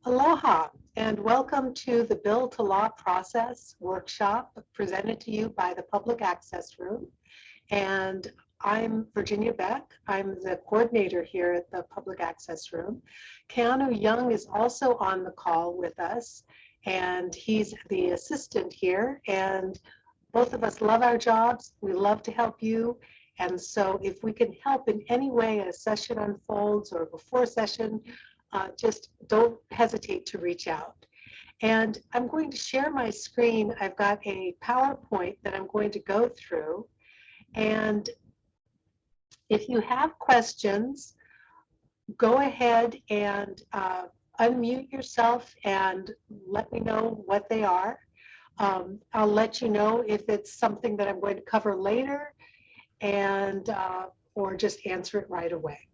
Aloha and welcome to the Bill to Law Process workshop presented to you by the Public Access Room. And I'm Virginia Beck. I'm the coordinator here at the Public Access Room. Keanu Young is also on the call with us, and he's the assistant here. And both of us love our jobs. We love to help you. And so if we can help in any way as session unfolds or before session, just don't hesitate to reach out. And I'm going to share my screen. I've got a PowerPoint that I'm going to go through. And if you have questions, go ahead and unmute yourself and let me know what they are. I'll let you know if it's something that I'm going to cover later and or just answer it right away.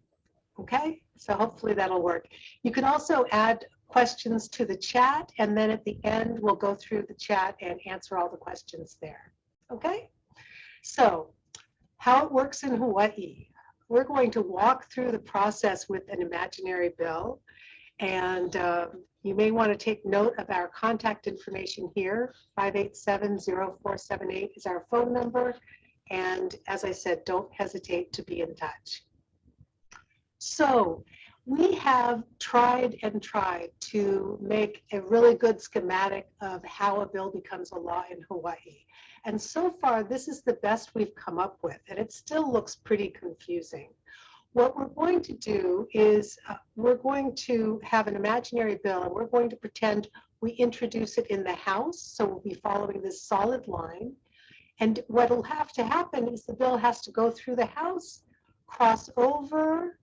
Okay, so hopefully that'll work. You can also add questions to the chat, and then at the end, we'll go through the chat and answer all the questions there. Okay, so how it works in Hawaii. We're going to walk through the process with an imaginary bill, and you may want to take note of our contact information here. 587-0478 is our phone number, and as I said, don't hesitate to be in touch. So we have tried and tried to make a really good schematic of how a bill becomes a law in Hawaii. And so far, this is the best we've come up with, and it still looks pretty confusing. What we're going to do is we're going to have an imaginary bill, and we're going to pretend we introduce it in the House. So we'll be following this solid line. And what will have to happen is the bill has to go through the House, cross over,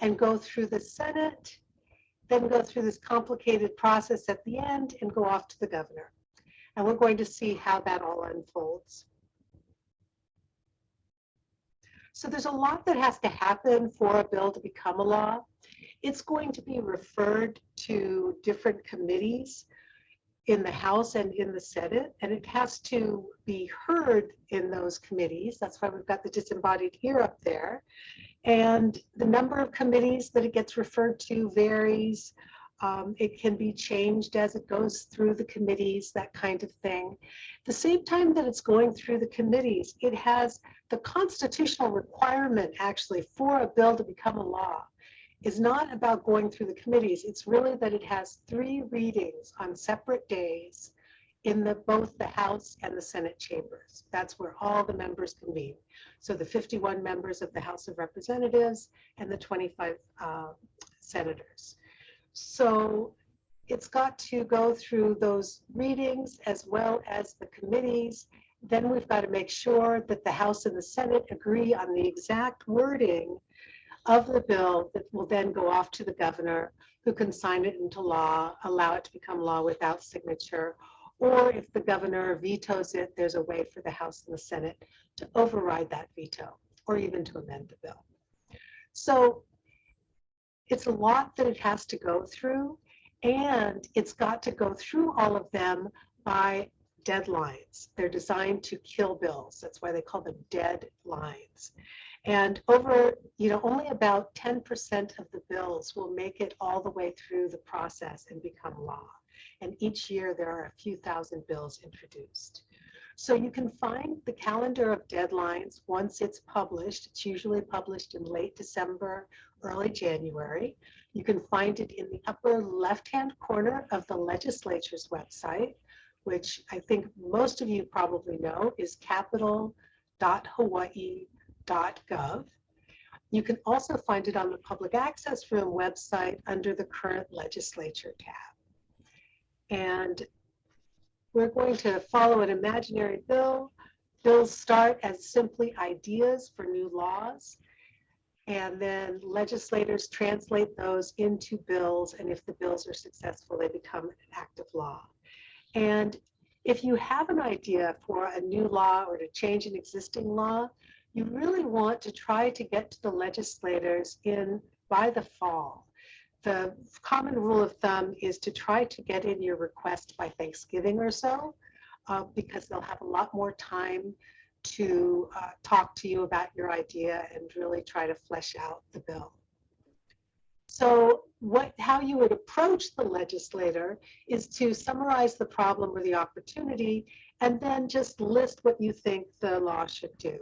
and go through the Senate, then go through this complicated process at the end and go off to the governor. And we're going to see how that all unfolds. So there's a lot that has to happen for a bill to become a law. It's going to be referred to different committees in the House and in the Senate, and it has to be heard in those committees. That's why we've got the disembodied ear up there. And the number of committees that it gets referred to varies. It can be changed as it goes through the committees, that kind of thing. The same time that it's going through the committees, it has the constitutional requirement actually for a bill to become a law is not about going through the committees. It's really that it has 3 readings on separate days in both the House and the Senate chambers. That's where all the members convene. So the 51 members of the House of Representatives and the 25 senators. So it's got to go through those readings as well as the committees. Then we've got to make sure that the House and the Senate agree on the exact wording of the bill that will then go off to the governor, who can sign it into law, allow it to become law without signature. Or if the governor vetoes it, there's a way for the House and the Senate to override that veto or even to amend the bill. So it's a lot that it has to go through, and it's got to go through all of them by deadlines. They're designed to kill bills. That's why they call them deadlines. And over, only about 10% of the bills will make it all the way through the process and become law. And each year there are a few thousand bills introduced. So you can find the calendar of deadlines once it's published. It's usually published in late December, early January. You can find it in the upper left-hand corner of the legislature's website, which I think most of you probably know is capital.hawaii.gov. You can also find it on the Public Access Room website under the current legislature tab. And we're going to follow an imaginary bill. Bills start as simply ideas for new laws, and then legislators translate those into bills, and if the bills are successful, they become an active law. And if you have an idea for a new law or to change an existing law, you really want to try to get to the legislators by the fall. The common rule of thumb is to try to get in your request by Thanksgiving or so, because they'll have a lot more time to talk to you about your idea and really try to flesh out the bill. So how you would approach the legislator is to summarize the problem or the opportunity, and then just list what you think the law should do.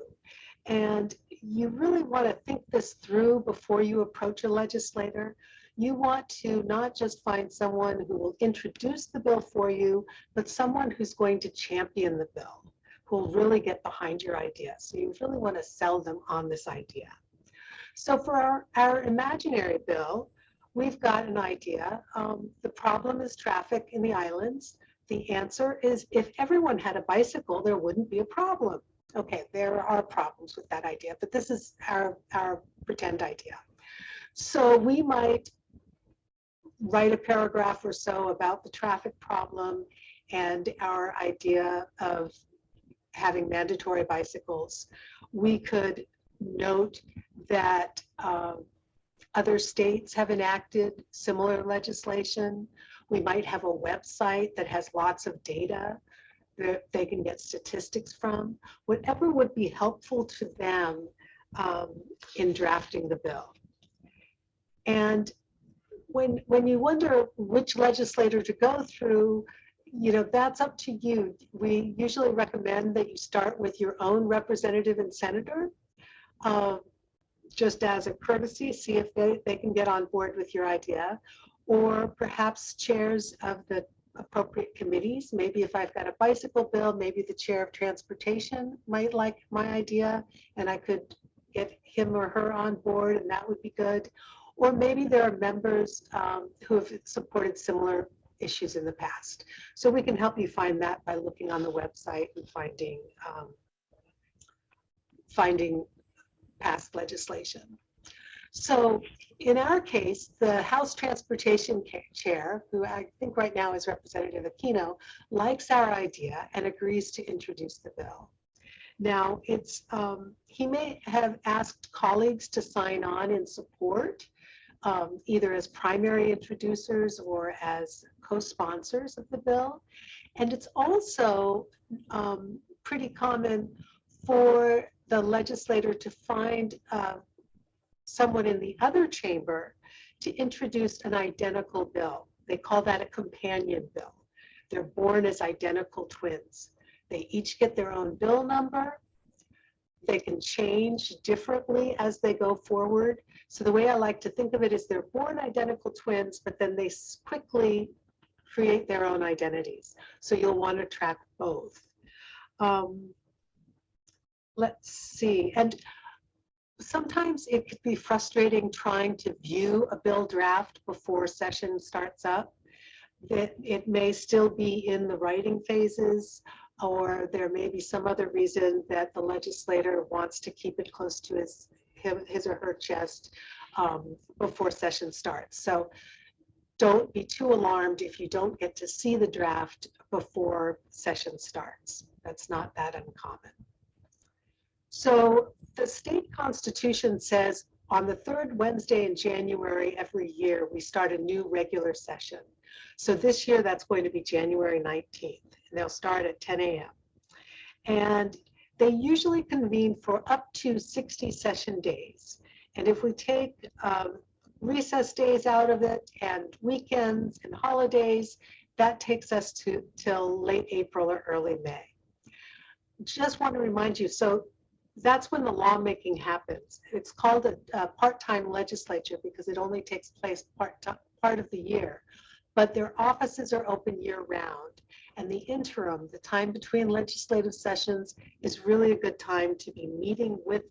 And you really want to think this through before you approach a legislator. You want to not just find someone who will introduce the bill for you, but someone who's going to champion the bill, who will really get behind your idea. So you really want to sell them on this idea. So for our imaginary bill, we've got an idea. The problem is traffic in the islands. The answer is, if everyone had a bicycle, there wouldn't be a problem. Okay, there are problems with that idea, but this is our pretend idea. So we might write a paragraph or so about the traffic problem and our idea of having mandatory bicycles. We could note that other states have enacted similar legislation. We might have a website that has lots of data that they can get statistics from, whatever would be helpful to them in drafting the bill. And when you wonder which legislator to go through, that's up to you. We usually recommend that you start with your own representative and senator, just as a courtesy, see if they can get on board with your idea, or perhaps chairs of the appropriate committees. Maybe if I've got a bicycle bill, maybe the chair of transportation might like my idea, and I could get him or her on board, and that would be good. Or maybe there are members who have supported similar issues in the past. So we can help you find that by looking on the website and finding past legislation. So in our case, the House Transportation Chair, who I think right now is Representative Aquino, likes our idea and agrees to introduce the bill. Now, he may have asked colleagues to sign on in support, either as primary introducers or as co-sponsors of the bill. And it's also pretty common for the legislator to find someone in the other chamber to introduce an identical bill. They call that a companion bill. They're born as identical twins. They each get their own bill number. They can change differently as they go forward. So the way I like to think of it is they're born identical twins, but then they quickly create their own identities. So you'll want to track both. Let's see. And sometimes it could be frustrating trying to view a bill draft before session starts up. It may still be in the writing phases, or there may be some other reason that the legislator wants to keep it close to his or her chest before session starts. So don't be too alarmed if you don't get to see the draft before session starts. That's not that uncommon. So the state constitution says on the third Wednesday in January every year, we start a new regular session. So this year, that's going to be January 19th, and they'll start at 10 a.m. And they usually convene for up to 60 session days. And if we take recess days out of it and weekends and holidays, that takes us till late April or early May. Just want to remind you, so that's when the lawmaking happens. It's called a part-time legislature because it only takes place part of the year. But their offices are open year-round, and the interim, the time between legislative sessions, is really a good time to be meeting with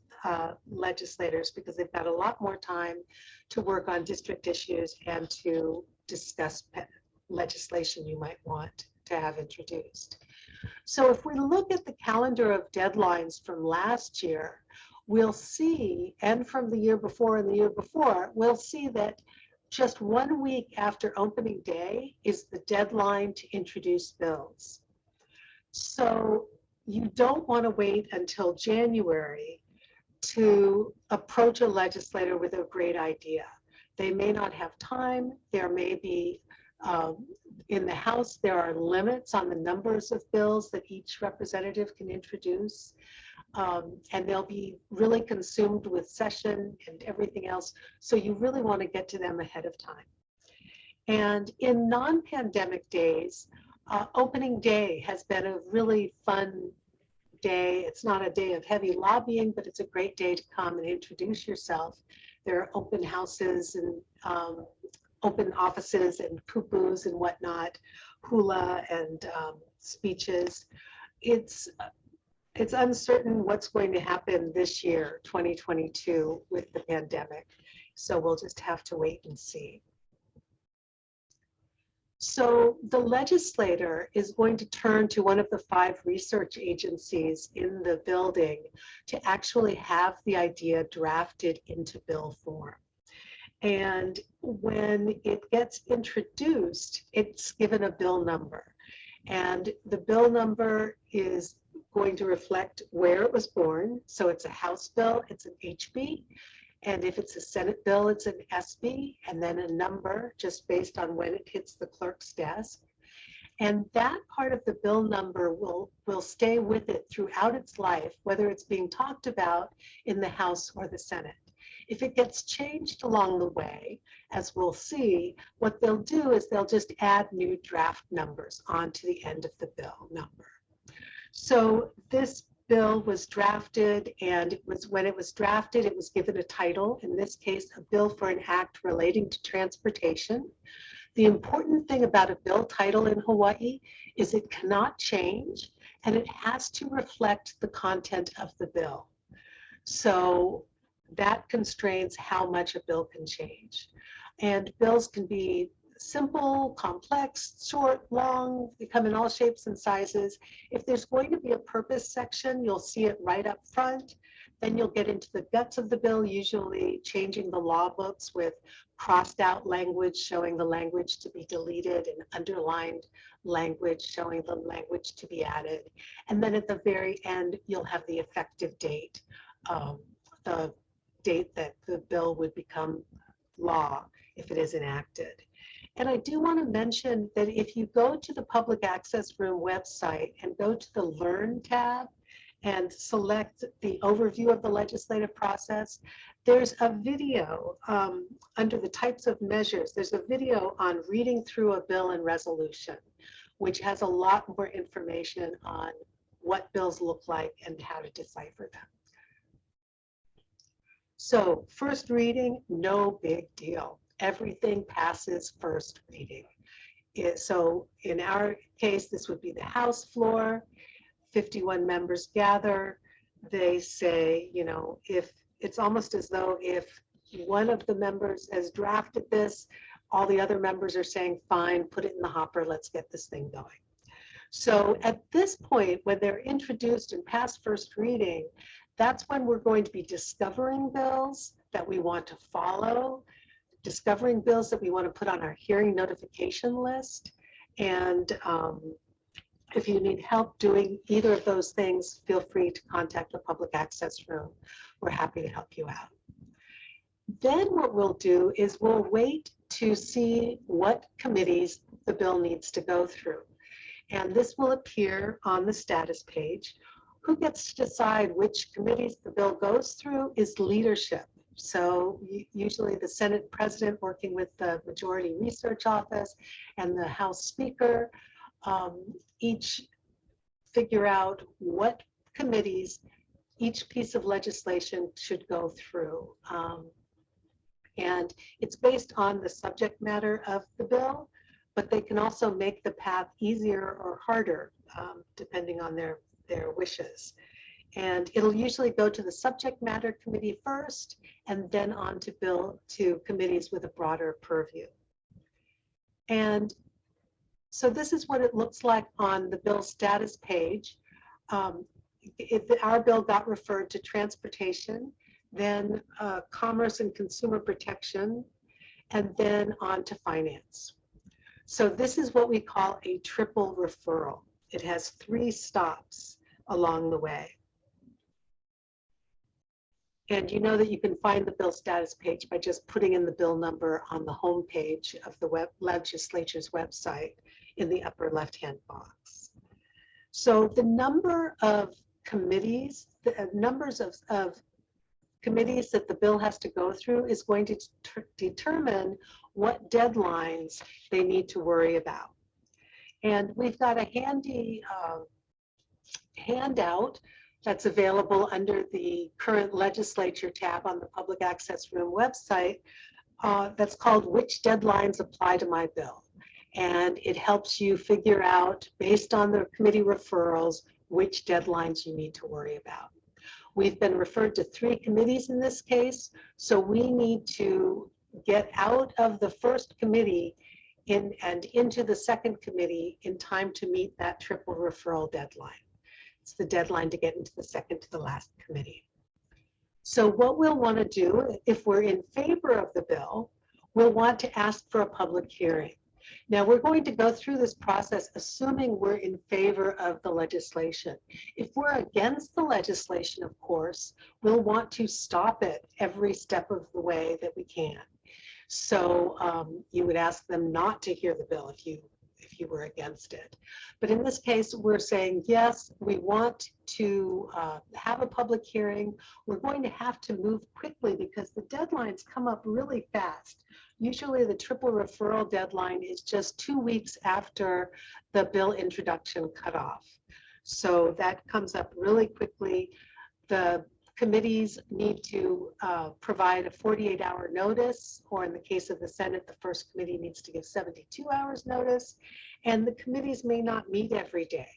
legislators because they've got a lot more time to work on district issues and to discuss legislation you might want to have introduced. So if we look at the calendar of deadlines from last year, we'll see, and from the year before and the year before, we'll see that just 1 week after opening day is the deadline to introduce bills. So you don't want to wait until January to approach a legislator with a great idea. They may not have time. There may be, in the House, there are limits on the numbers of bills that each representative can introduce. and they'll be really consumed with session and everything else. So you really want to get to them ahead of time. And in non-pandemic days, opening day has been a really fun day. It's not a day of heavy lobbying, but it's a great day to come and introduce yourself. There are open houses and open offices and poo-poos and whatnot, hula and speeches. It's uncertain what's going to happen this year, 2022, with the pandemic. So we'll just have to wait and see. So the legislator is going to turn to one of the 5 research agencies in the building to actually have the idea drafted into bill form. And when it gets introduced, it's given a bill number. And the bill number is going to reflect where it was born. So it's a House bill, it's an HB. And if it's a Senate bill, it's an SB, and then a number just based on when it hits the clerk's desk. And that part of the bill number will stay with it throughout its life, whether it's being talked about in the House or the Senate. If it gets changed along the way, as we'll see, what they'll do is they'll just add new draft numbers onto the end of the bill number. So this bill was drafted, and when it was drafted, it was given a title, in this case, a bill for an act relating to transportation. The important thing about a bill title in Hawaii is it cannot change, and it has to reflect the content of the bill. So that constrains how much a bill can change. And bills can be simple, complex, short, long, they come in all shapes and sizes. If there's going to be a purpose section, you'll see it right up front. Then you'll get into the guts of the bill, usually changing the law books with crossed out language showing the language to be deleted and underlined language showing the language to be added. And then at the very end, you'll have the effective date, the date that the bill would become law if it is enacted. And I do want to mention that if you go to the Public Access Room website and go to the Learn tab and select the overview of the legislative process, there's a video under the types of measures. There's a video on reading through a bill and resolution, which has a lot more information on what bills look like and how to decipher them. So first reading, no big deal. Everything passes first reading. So in our case, this would be the House floor. 51 members gather. They say, you know, if it's almost as though if one of the members has drafted this, all the other members are saying, fine, put it in the hopper, let's get this thing going. So at this point, when they're introduced and past first reading, that's when we're going to be discovering bills that we want to follow, discovering bills that we want to put on our hearing notification list. And if you need help doing either of those things, feel free to contact the Public Access Room. We're happy to help you out. Then what we'll do is we'll wait to see what committees the bill needs to go through. And this will appear on the status page. Who gets to decide which committees the bill goes through is leadership. So usually the Senate President working with the Majority Research Office and the House Speaker each figure out what committees each piece of legislation should go through. And it's based on the subject matter of the bill, but they can also make the path easier or harder depending on their wishes. And it'll usually go to the subject matter committee first, and then on to committees with a broader purview. And so this is what it looks like on the bill status page. Our bill got referred to transportation, then commerce and consumer protection, and then on to finance. So this is what we call a triple referral. It has 3 stops along the way. And you know that you can find the bill status page by just putting in the bill number on the home page of the legislature's website in the upper left-hand box. So the number of committees the numbers of committees that the bill has to go through is going to determine what deadlines they need to worry about. And we've got a handy handout that's available under the current legislature tab on the Public Access Room website that's called Which Deadlines Apply to My Bill. And it helps you figure out, based on the committee referrals, which deadlines you need to worry about. We've been referred to 3 committees in this case, so we need to get out of the first committee and into the second committee in time to meet that triple referral deadline. It's the deadline to get into the second to the last committee. So what we'll want to do, if we're in favor of the bill, we'll want to ask for a public hearing. Now, we're going to go through this process assuming we're in favor of the legislation. If we're against the legislation, of course, we'll want to stop it every step of the way that we can. So you would ask them not to hear the bill if you were against it. But in this case, we're saying, yes, we want to have a public hearing. We're going to have to move quickly because the deadlines come up really fast. Usually the triple referral deadline is just 2 weeks after the bill introduction cutoff. So that comes up really quickly. The committees need to provide a 48-hour notice, or in the case of the Senate, the first committee needs to give 72 hours notice, and the committees may not meet every day.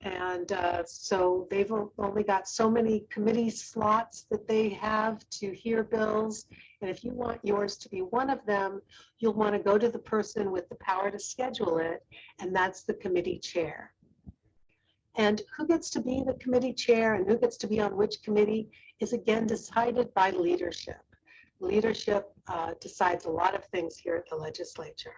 And so they've only got so many committee slots that they have to hear bills. And if you want yours to be one of them, you'll want to go to the person with the power to schedule it, and that's the committee chair. And who gets to be the committee chair and who gets to be on which committee is again decided by leadership. Leadership decides a lot of things here at the legislature.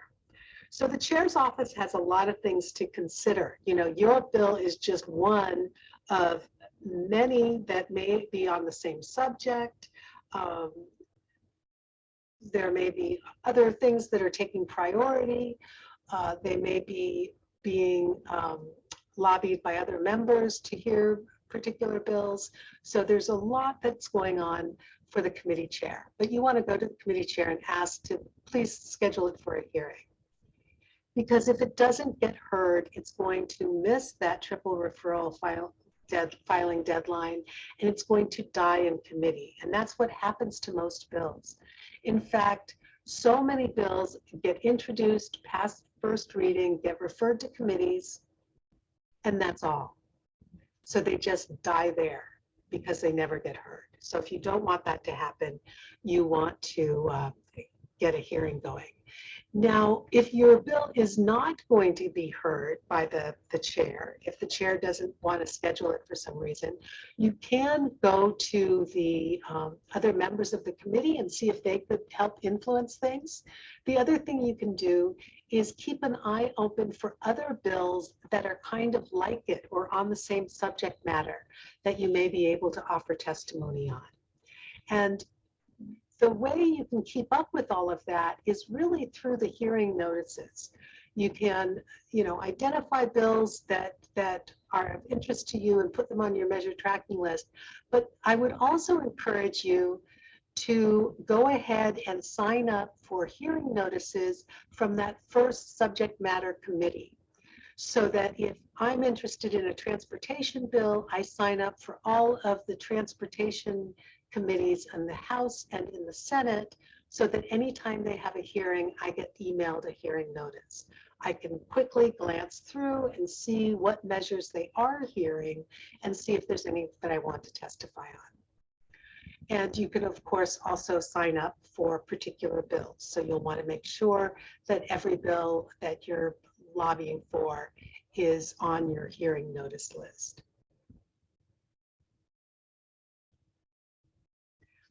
So the chair's office has a lot of things to consider. You know, your bill is just one of many that may be on the same subject. There may be other things that are taking priority. They may be being lobbied by other members to hear particular bills. So there's a lot that's going on for the committee chair. But you want to go to the committee chair and ask to please schedule it for a hearing. Because if it doesn't get heard, it's going to miss that triple referral filing deadline, and it's going to die in committee. And that's what happens to most bills. In fact, so many bills get introduced, pass first reading, get referred to committees, and that's all. So they just die there because they never get heard. So if you don't want that to happen, you want to get a hearing going. Now, if your bill is not going to be heard by the chair, if the chair doesn't want to schedule it for some reason, you can go to the other members of the committee and see if they could help influence things. The other thing you can do is keep an eye open for other bills that are kind of like it or on the same subject matter that you may be able to offer testimony on. And the way you can keep up with all of that is really through the hearing notices. You can, identify bills that are of interest to you and put them on your measure tracking list. But I would also encourage you to go ahead and sign up for hearing notices from that first subject matter committee. So that if I'm interested in a transportation bill, I sign up for all of the transportation committees in the House and in the Senate, so that anytime they have a hearing, I get emailed a hearing notice. I can quickly glance through and see what measures they are hearing and see if there's any that I want to testify on. And you can, of course, also sign up for particular bills. So you'll want to make sure that every bill that you're lobbying for is on your hearing notice list.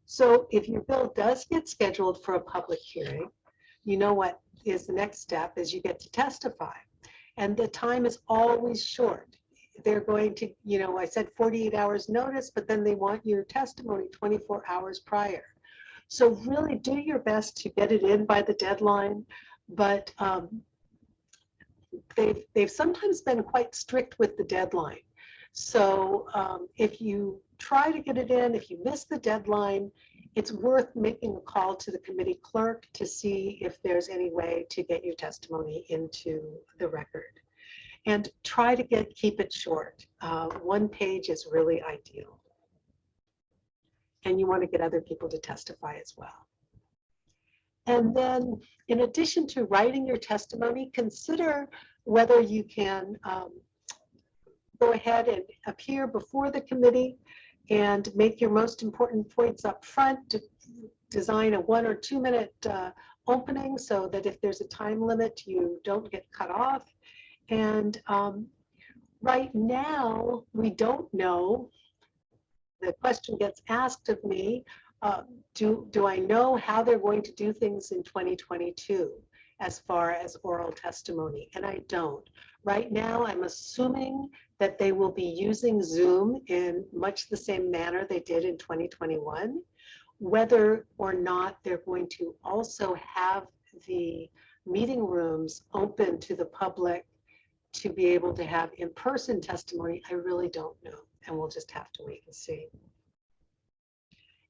So if your bill does get scheduled for a public hearing, you know what is the next step is you get to testify. And the time is always short. They're going to, I said 48 hours notice, but then they want your testimony 24 hours prior. So really do your best to get it in by the deadline, but they've sometimes been quite strict with the deadline. So if you try to get it in, if you miss the deadline, it's worth making a call to the committee clerk to see if there's any way to get your testimony into the record. And try to keep it short. 1 page is really ideal. And you want to get other people to testify as well. And then in addition to writing your testimony, consider whether you can go ahead and appear before the committee and make your most important points up front, to design a 1 or 2 minute opening so that if there's a time limit, you don't get cut off. And right now, we don't know. The question gets asked of me, do I know how they're going to do things in 2022 as far as oral testimony? And I don't. Right now, I'm assuming that they will be using Zoom in much the same manner they did in 2021. Whether or not they're going to also have the meeting rooms open to the public to be able to have in-person testimony, I really don't know, and we'll just have to wait and see.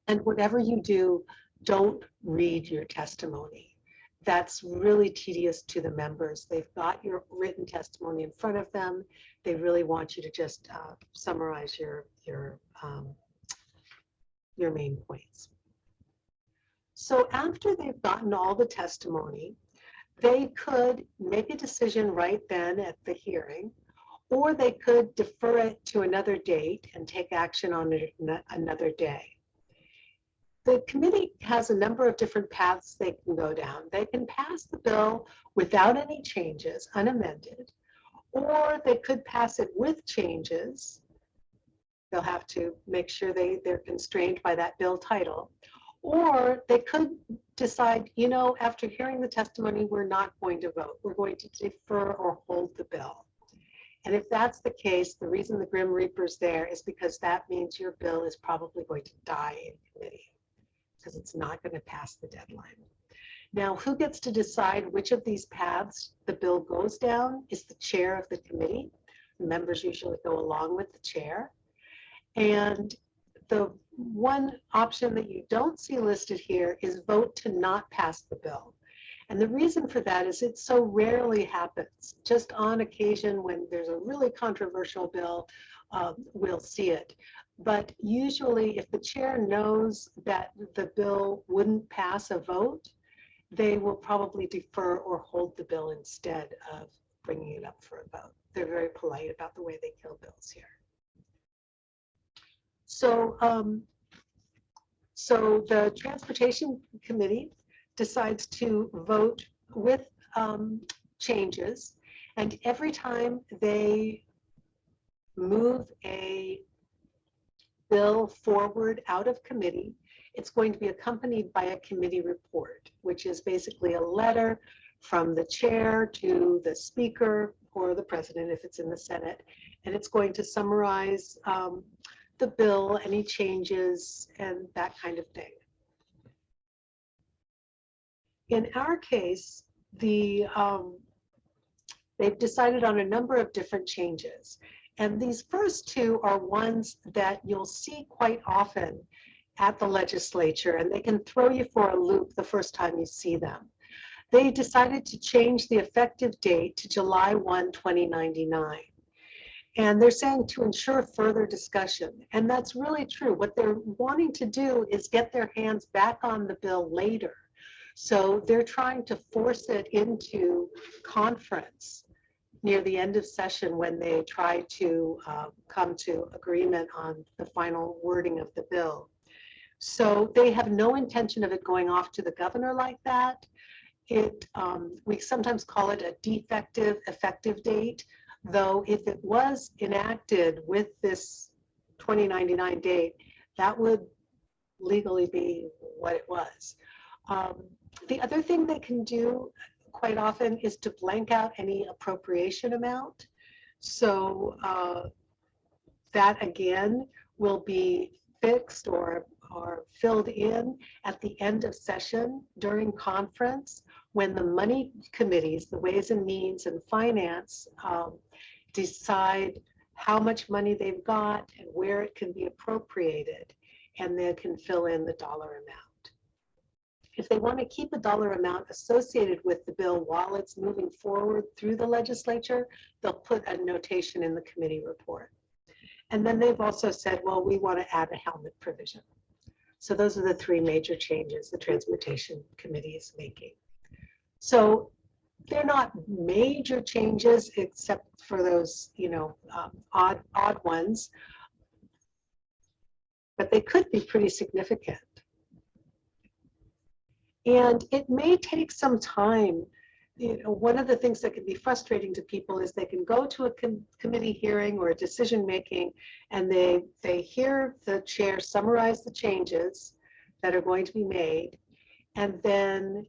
And whatever you do, don't read your testimony. That's really tedious to the members. They've got your written testimony in front of them. They really want you to just summarize your main points. So after they've gotten all the testimony, they could make a decision right then at the hearing, or they could defer it to another date and take action on it another day. The committee has a number of different paths they can go down. They can pass the bill without any changes, unamended, or they could pass it with changes. They'll have to make sure they're constrained by that bill title. Or they could decide, you know, after hearing the testimony, we're not going to vote. We're going to defer or hold the bill. And if that's the case, the reason the Grim Reaper's there is because that means your bill is probably going to die in committee because it's not going to pass the deadline. Now, who gets to decide which of these paths the bill goes down is the chair of the committee. The members usually go along with the chair. And the one option that you don't see listed here is vote to not pass the bill. And the reason for that is it so rarely happens. Just on occasion when there's a really controversial bill, we'll see it. But usually if the chair knows that the bill wouldn't pass a vote, they will probably defer or hold the bill instead of bringing it up for a vote. They're very polite about the way they kill bills here. So, so the Transportation Committee decides to vote with changes, and every time they move a bill forward out of committee, it's going to be accompanied by a committee report, which is basically a letter from the chair to the speaker or the president if it's in the Senate, and it's going to summarize the bill, any changes, and that kind of thing. In our case, they've decided on a number of different changes. And these first two are ones that you'll see quite often at the legislature, and they can throw you for a loop the first time you see them. They decided to change the effective date to July 1, 2099. And they're saying to ensure further discussion. And that's really true. What they're wanting to do is get their hands back on the bill later. So they're trying to force it into conference near the end of session when they try to come to agreement on the final wording of the bill. So they have no intention of it going off to the governor like that. We sometimes call it a defective effective date, though if it was enacted with this 2099 date, that would legally be what it was. The other thing they can do quite often is to blank out any appropriation amount. So that again will be fixed or filled in at the end of session during conference when the money committees, the Ways and Means and Finance, decide how much money they've got and where it can be appropriated, and they can fill in the dollar amount. If they want to keep a dollar amount associated with the bill while it's moving forward through the legislature, they'll put a notation in the committee report. And then they've also said, well, we want to add a helmet provision. So those are the three major changes the Transportation Committee is making. So they're not major changes except for those, odd ones, but they could be pretty significant. And it may take some time. One of the things that can be frustrating to people is they can go to a committee hearing or a decision making, and they hear the chair summarize the changes that are going to be made, and then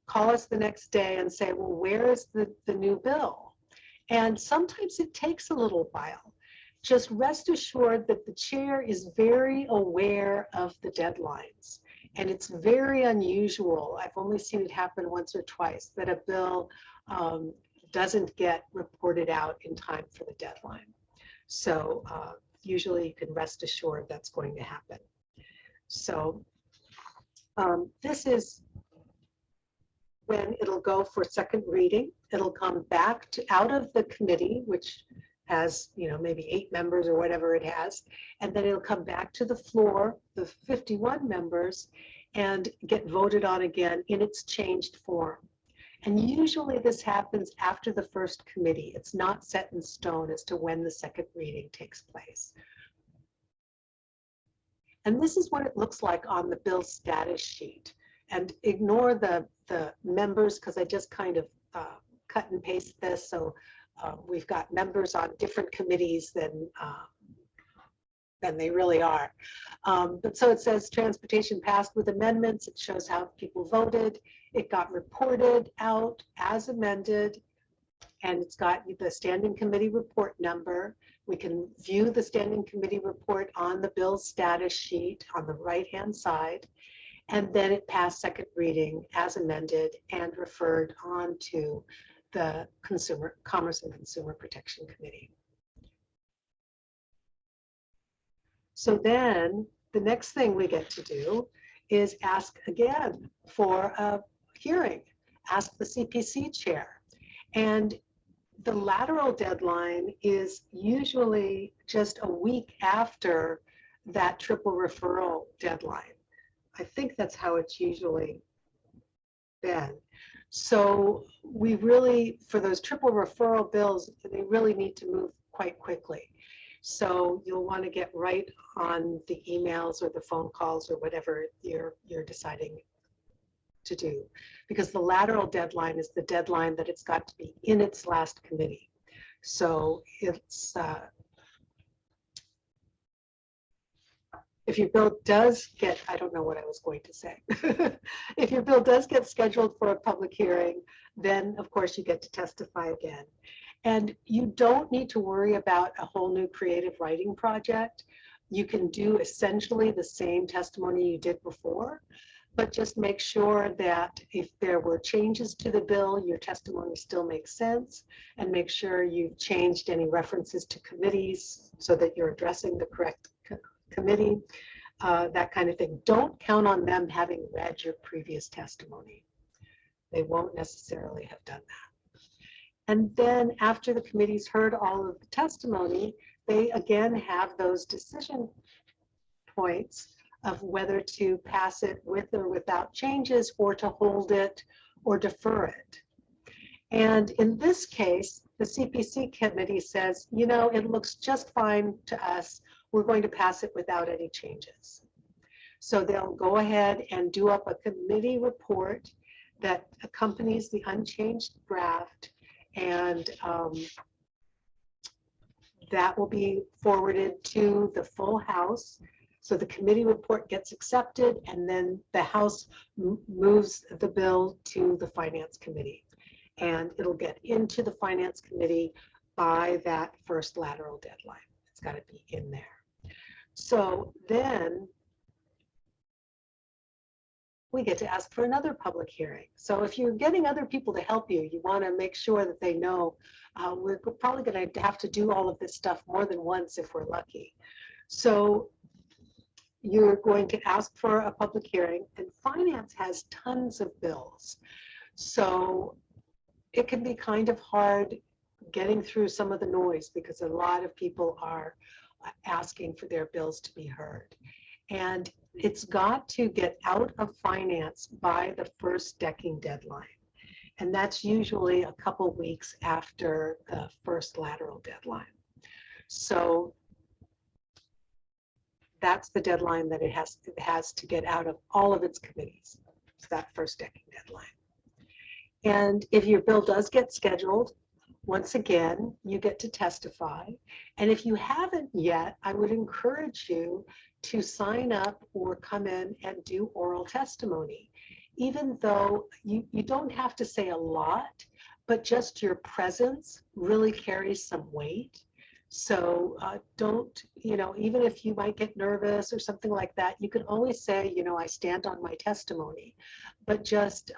call us the next day and say, well, where is the new bill? And sometimes it takes a little while. Just rest assured that the chair is very aware of the deadlines. And it's very unusual, I've only seen it happen once or twice, that a bill doesn't get reported out in time for the deadline. So usually you can rest assured that's going to happen. So this is when it'll go for second reading. It'll come back out of the committee, which has, maybe 8 members or whatever it has, and then it'll come back to the floor, the 51 members, and get voted on again in its changed form. And usually this happens after the first committee. It's not set in stone as to when the second reading takes place. And this is what it looks like on the bill status sheet. And ignore the members, because I just kind of cut and paste this. So we've got members on different committees than they really are. But so it says transportation passed with amendments. It shows how people voted. It got reported out as amended, and it's got the standing committee report number. We can view the standing committee report on the bill status sheet on the right-hand side. And then it passed second reading as amended and referred on to the Commerce and Consumer Protection Committee. So then the next thing we get to do is ask again for a hearing, ask the CPC chair. And the lateral deadline is usually just a week after that triple referral deadline. I think that's how it's usually been. So we really, for those triple referral bills, they really need to move quite quickly. So you'll want to get right on the emails or the phone calls or whatever you're deciding to do, because the lateral deadline is the deadline that it's got to be in its last committee. So it's if your bill does get, I don't know what I was going to say. If your bill does get scheduled for a public hearing, then of course you get to testify again. And you don't need to worry about a whole new creative writing project. You can do essentially the same testimony you did before, but just make sure that if there were changes to the bill, your testimony still makes sense, and make sure you've changed any references to committees so that you're addressing the correct committee, that kind of thing. Don't count on them having read your previous testimony. They won't necessarily have done that. And then after the committee's heard all of the testimony, they again have those decision points of whether to pass it with or without changes, or to hold it or defer it. And in this case, the CPC committee says, it looks just fine to us. We're going to pass it without any changes. So they'll go ahead and do up a committee report that accompanies the unchanged draft, and that will be forwarded to the full House. So the committee report gets accepted, and then the House moves the bill to the Finance Committee, and it'll get into the Finance Committee by that first lateral deadline. It's got to be in there. So then we get to ask for another public hearing. So if you're getting other people to help you, you want to make sure that they know we're probably going to have to do all of this stuff more than once if we're lucky. So you're going to ask for a public hearing, and finance has tons of bills. So it can be kind of hard getting through some of the noise because a lot of people are asking for their bills to be heard. And it's got to get out of finance by the first decking deadline. And that's usually a couple weeks after the first lateral deadline. So that's the deadline that it has to get out of all of its committees, that first decking deadline. And if your bill does get scheduled, once again, you get to testify. And if you haven't yet, I would encourage you to sign up or come in and do oral testimony. Even though you don't have to say a lot, but just your presence really carries some weight. So don't, even if you might get nervous or something like that, you can always say, I stand on my testimony. But just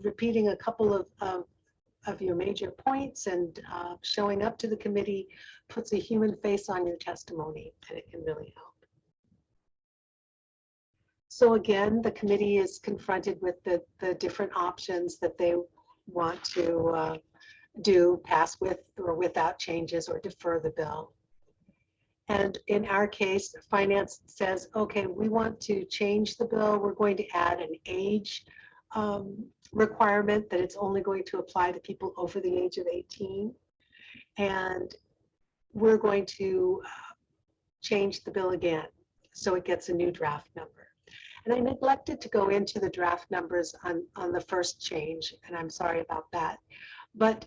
repeating a couple of your major points and showing up to the committee puts a human face on your testimony, and it can really help. So again, the committee is confronted with the different options that they want to pass with or without changes or defer the bill. And in our case, finance says, okay, we want to change the bill. We're going to add an age requirement that it's only going to apply to people over the age of 18. And we're going to change the bill again so it gets a new draft number. And I neglected to go into the draft numbers on the first change, and I'm sorry about that. But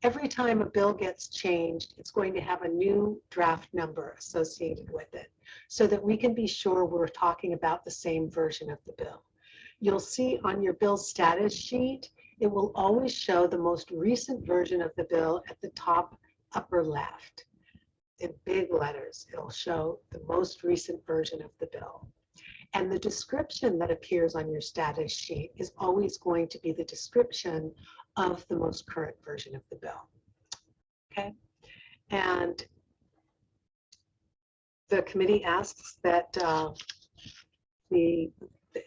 every time a bill gets changed, it's going to have a new draft number associated with it so that we can be sure we're talking about the same version of the bill. You'll see on your bill status sheet, it will always show the most recent version of the bill at the top upper left. In big letters, it'll show the most recent version of the bill. And the description that appears on your status sheet is always going to be the description of the most current version of the bill. Okay? And the committee asks that it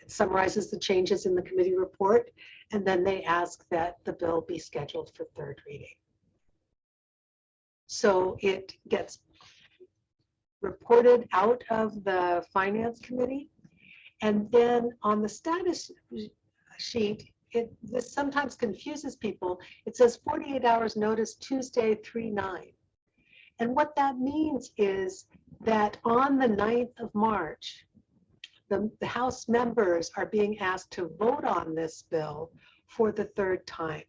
summarizes the changes in the committee report, and then they ask that the bill be scheduled for third reading. So it gets reported out of the finance committee, and then on the status sheet, this sometimes confuses people. It says 48 hours notice Tuesday 3/9. And what that means is that on the 9th of March, the House members are being asked to vote on this bill for the third time.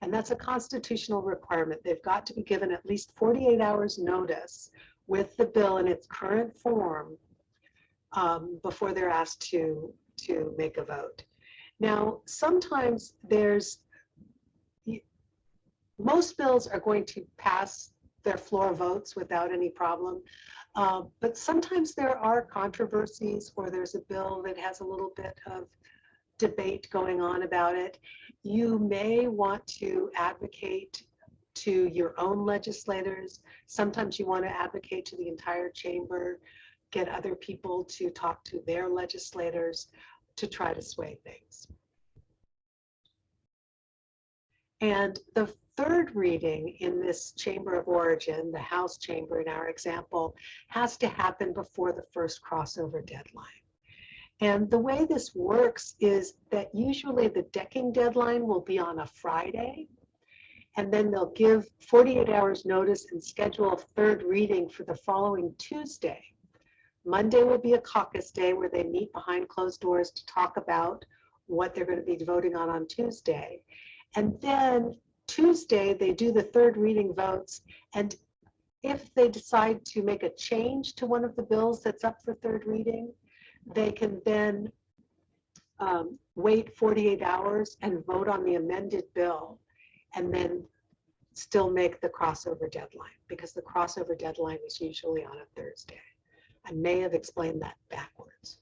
And that's a constitutional requirement. They've got to be given at least 48 hours notice with the bill in its current form before they're asked to make a vote. Now, sometimes most bills are going to pass their floor votes without any problem, but sometimes there are controversies or there's a bill that has a little bit of debate going on about it. You may want to advocate to your own legislators. Sometimes you want to advocate to the entire chamber, get other people to talk to their legislators to try to sway things. And the third reading in this chamber of origin, the House chamber in our example, has to happen before the first crossover deadline. And the way this works is that usually the decking deadline will be on a Friday, and then they'll give 48 hours notice and schedule a third reading for the following Tuesday. Monday will be a caucus day where they meet behind closed doors to talk about what they're going to be voting on Tuesday. And then Tuesday, they do the third reading votes. And if they decide to make a change to one of the bills that's up for third reading, they can then wait 48 hours and vote on the amended bill, and then still make the crossover deadline, because the crossover deadline is usually on a Thursday. I may have explained that backwards.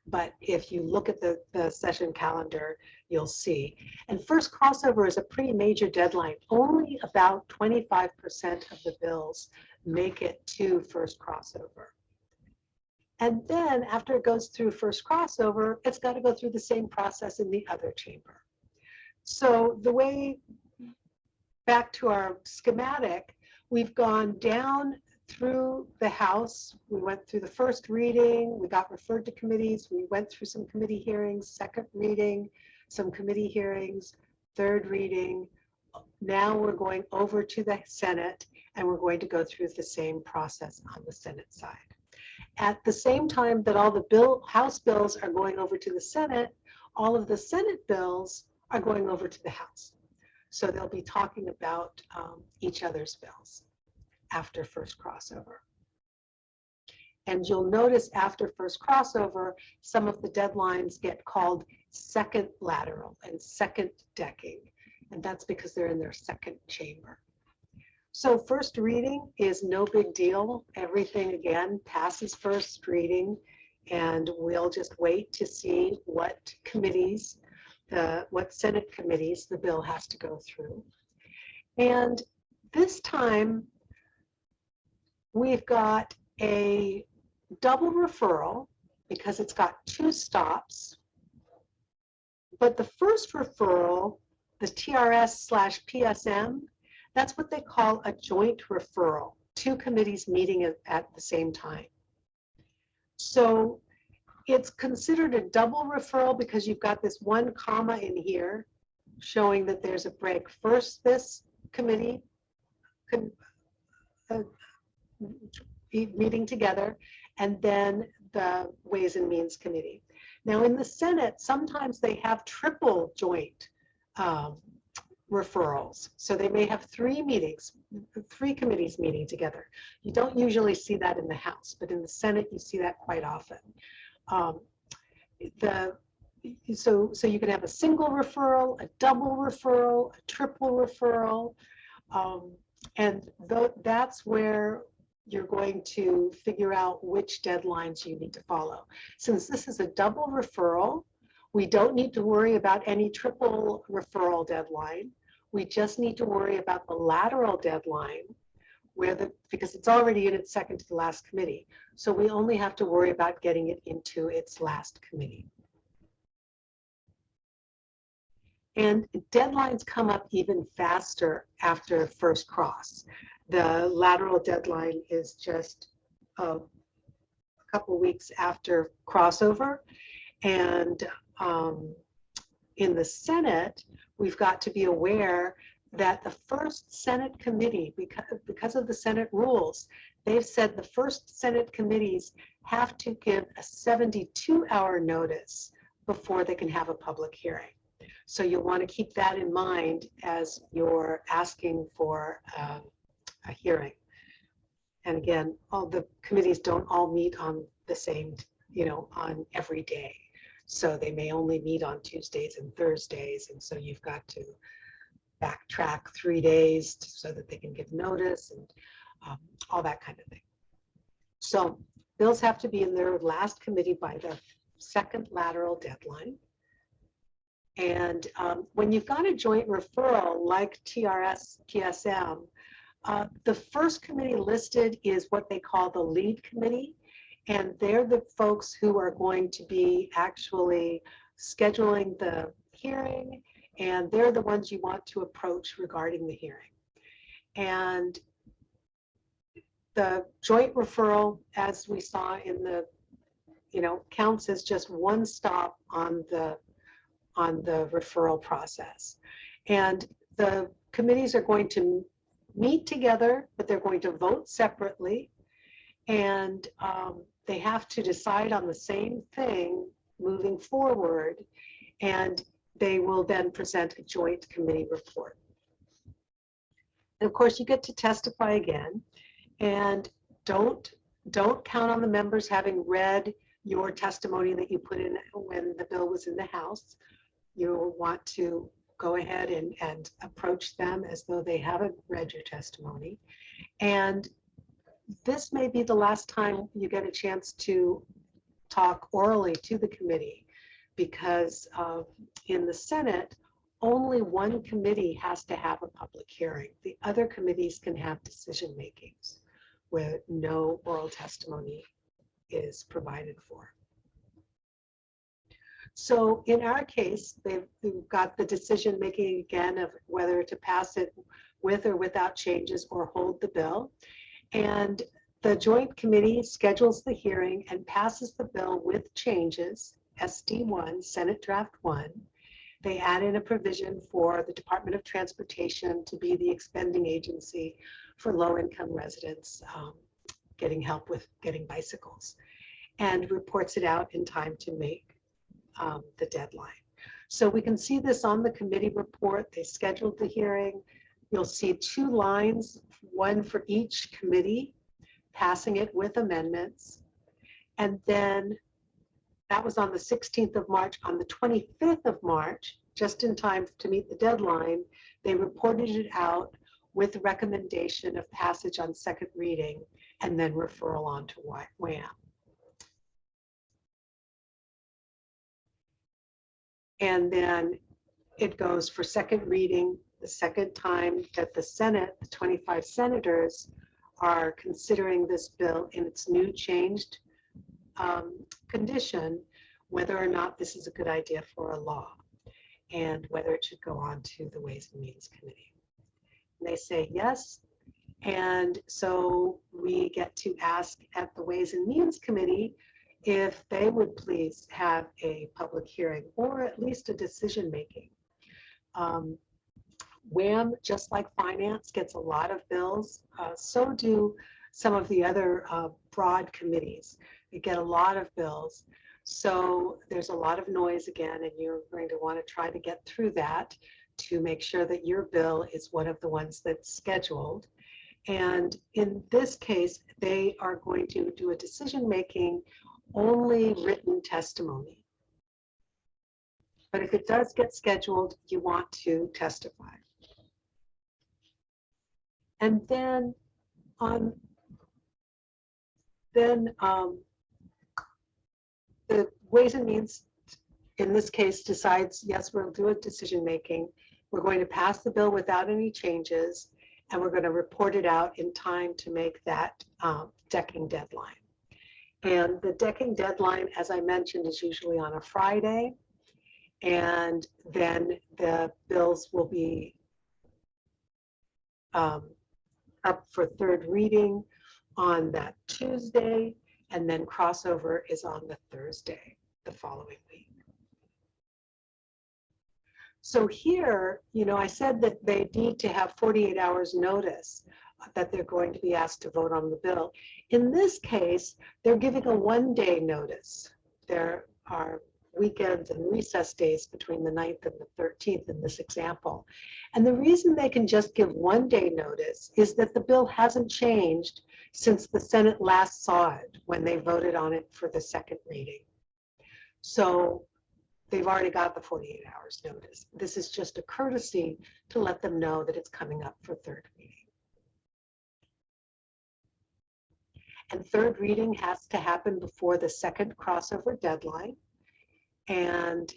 But if you look at the session calendar, you'll see. And first crossover is a pretty major deadline. Only about 25% of the bills make it to first crossover. And then after it goes through first crossover, it's got to go through the same process in the other chamber. So the way, back to our schematic, we've gone down through the House. We went through the first reading, we got referred to committees, we went through some committee hearings, second reading, some committee hearings, third reading. Now we're going over to the Senate, and we're going to go through the same process on the Senate side. At the same time that all the House bills are going over to the Senate, all of the Senate bills are going over to the House. So they'll be talking about each other's bills after first crossover. And you'll notice after first crossover, some of the deadlines get called second lateral and second decking. And that's because they're in their second chamber. So first reading is no big deal. Everything, again, passes first reading, and we'll just wait to see what committees, what Senate committees the bill has to go through. And this time, we've got a double referral because it's got two stops. But the first referral, the TRS/PSM, that's what they call a joint referral, two committees meeting at the same time. So it's considered a double referral because you've got this one comma in here showing that there's a break. First, this committee meeting together, and then the Ways and Means Committee. Now in the Senate, sometimes they have triple joint referrals. So they may have three committees meeting together. You don't usually see that in the House, but in the Senate, you see that quite often. So you can have a single referral, a double referral, a triple referral, and that's where you're going to figure out which deadlines you need to follow. Since this is a double referral, we don't need to worry about any triple referral deadline. We just need to worry about the lateral deadline because it's already in its second to the last committee. So we only have to worry about getting it into its last committee. And deadlines come up even faster after first cross. The lateral deadline is just a couple weeks after crossover. And in the Senate, we've got to be aware that the first Senate committee, because of the Senate rules, they've said the first Senate committees have to give a 72-hour notice before they can have a public hearing. So you'll want to keep that in mind as you're asking for a hearing. And again, all the committees don't all meet on the same, on every day. So they may only meet on Tuesdays and Thursdays. And so you've got to backtrack 3 days so that they can give notice and all that kind of thing. So bills have to be in their last committee by the second lateral deadline. And when you've got a joint referral like TRS-PSM, the first committee listed is what they call the lead committee. And they're the folks who are going to be actually scheduling the hearing, and they're the ones you want to approach regarding the hearing. And the joint referral, as we saw in the, counts as just one stop on the referral process. And the committees are going to meet together, but they're going to vote separately. And they have to decide on the same thing moving forward, and they will then present a joint committee report. And of course, you get to testify again, and don't count on the members having read your testimony that you put in when the bill was in the House. You'll want to go ahead and approach them as though they haven't read your testimony. And this may be the last time you get a chance to talk orally to the committee, because in the Senate, only one committee has to have a public hearing. The other committees can have decision makings where no oral testimony is provided for. So in our case, they've got the decision making again of whether to pass it with or without changes or hold the bill. And the joint committee schedules the hearing and passes the bill with changes, SD1, Senate Draft 1. They add in a provision for the Department of Transportation to be the expending agency for low-income residents getting help with getting bicycles, and reports it out in time to make the deadline. So we can see this on the committee report. They scheduled the hearing. You'll see 2 lines, one for each committee, passing it with amendments. And then that was on the 16th of March. On the 25th of March, just in time to meet the deadline, they reported it out with recommendation of passage on second reading and then referral on to WHAM. And then it goes for second reading the second time that the Senate, the 25 senators, are considering this bill in its new changed condition, whether or not this is a good idea for a law and whether it should go on to the Ways and Means Committee. And they say yes. And so we get to ask at the Ways and Means Committee if they would please have a public hearing or at least a decision making. WHAM, just like Finance, gets a lot of bills. So do some of the other broad committees. They get a lot of bills. So there's a lot of noise again, and you're going to want to try to get through that to make sure that your bill is one of the ones that's scheduled. And in this case, they are going to do a decision making only written testimony. But if it does get scheduled, you want to testify. And then the Ways and Means, in this case, decides, yes, we'll do a decision making. We're going to pass the bill without any changes, and we're going to report it out in time to make that decking deadline. And the decking deadline, as I mentioned, is usually on a Friday. And then the bills will be up for third reading on that Tuesday. And then crossover is on the Thursday, the following week. So here, I said that they need to have 48 hours notice that they're going to be asked to vote on the bill. In this case, they're giving a 1-day notice. There are weekends and recess days between the 9th and the 13th in this example. And the reason they can just give 1-day notice is that the bill hasn't changed since the Senate last saw it when they voted on it for the second reading. So they've already got the 48 hours notice. This is just a courtesy to let them know that it's coming up for third reading. And third reading has to happen before the second crossover deadline. And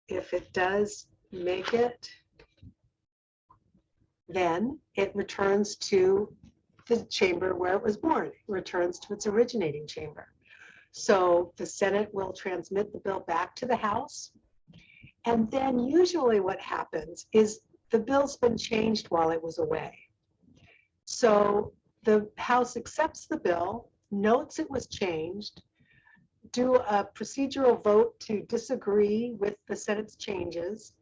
if it does make it, then it returns to the chamber where it was born. It returns to its originating chamber. So the Senate will transmit the bill back to the House. And then usually what happens is the bill's been changed while it was away. So the House accepts the bill, notes it was changed, do a procedural vote to disagree with the Senate's changes,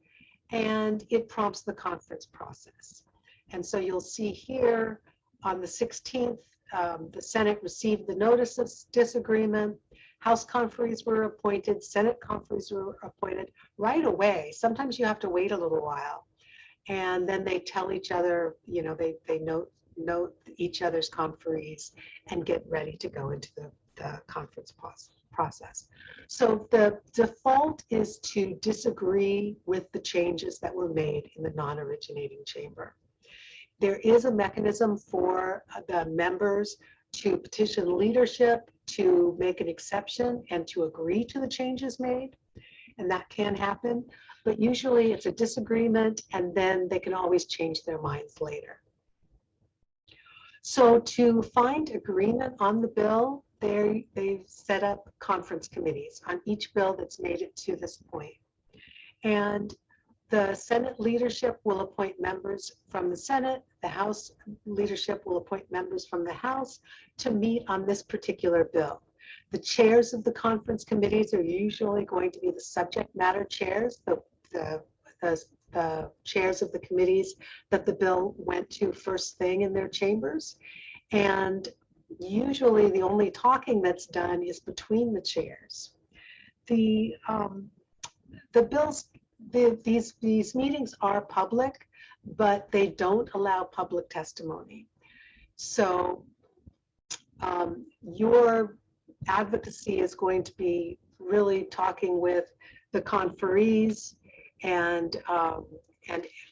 and it prompts the conference process. And so you'll see here on the 16th, the Senate received the notice of disagreement. House conferees were appointed, Senate conferees were appointed right away. Sometimes you have to wait a little while. And then they tell each other, they note each other's conferees and get ready to go into the conference process. So the default is to disagree with the changes that were made in the non-originating chamber. There is a mechanism for the members to petition leadership to make an exception and to agree to the changes made, and that can happen, but usually it's a disagreement and then they can always change their minds later. So to find agreement on the bill, they've set up conference committees on each bill that's made it to this point. And the Senate leadership will appoint members from the Senate. The House leadership will appoint members from the House to meet on this particular bill. The chairs of the conference committees are usually going to be the subject matter chairs, the chairs of the committees that the bill went to first thing in their chambers. And usually the only talking that's done is between the chairs. The bills, these meetings are public, but they don't allow public testimony. So your advocacy is going to be really talking with the conferees and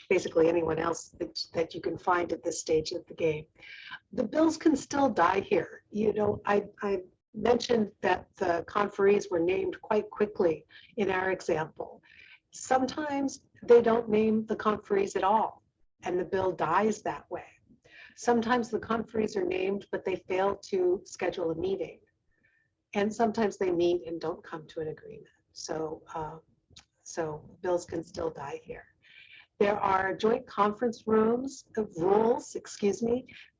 basically anyone else that you can find at this stage of the game. The bills can still die here. You know, I mentioned that the conferees were named quite quickly in our example. Sometimes they don't name the conferees at all, and the bill dies that way. Sometimes the conferees are named, but they fail to schedule a meeting. And sometimes they meet and don't come to an agreement. So bills can still die here. There are joint conference rules,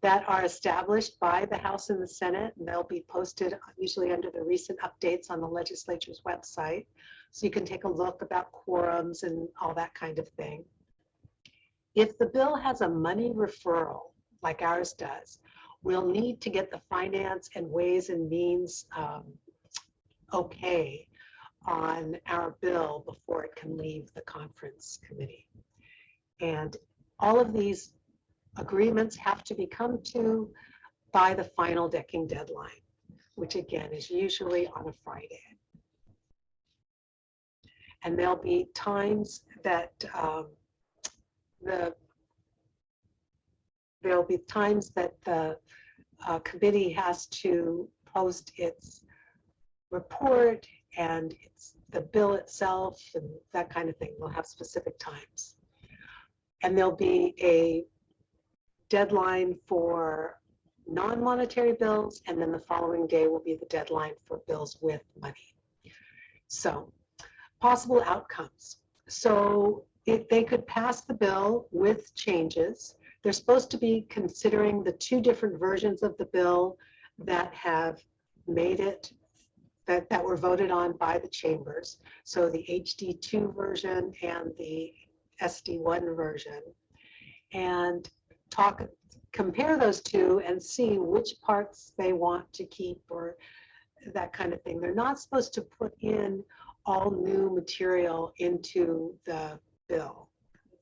that are established by the House and the Senate, and they'll be posted usually under the recent updates on the legislature's website. So you can take a look about quorums and all that kind of thing. If the bill has a money referral, like ours does, we'll need to get the Finance and Ways and Means okay on our bill before it can leave the conference committee. And all of these agreements have to be come to by the final decking deadline, which again is usually on a Friday. And there'll be times that the committee has to post its report and the bill itself and that kind of thing. We'll have specific times. And there'll be a deadline for non-monetary bills, and then the following day will be the deadline for bills with money. So, possible outcomes. So, if they could pass the bill with changes, they're supposed to be considering the two different versions of the bill that have made it, that were voted on by the chambers. So the HD2 version and the SD1 version, and compare those two and see which parts they want to keep or that kind of thing. They're not supposed to put in all new material into the bill.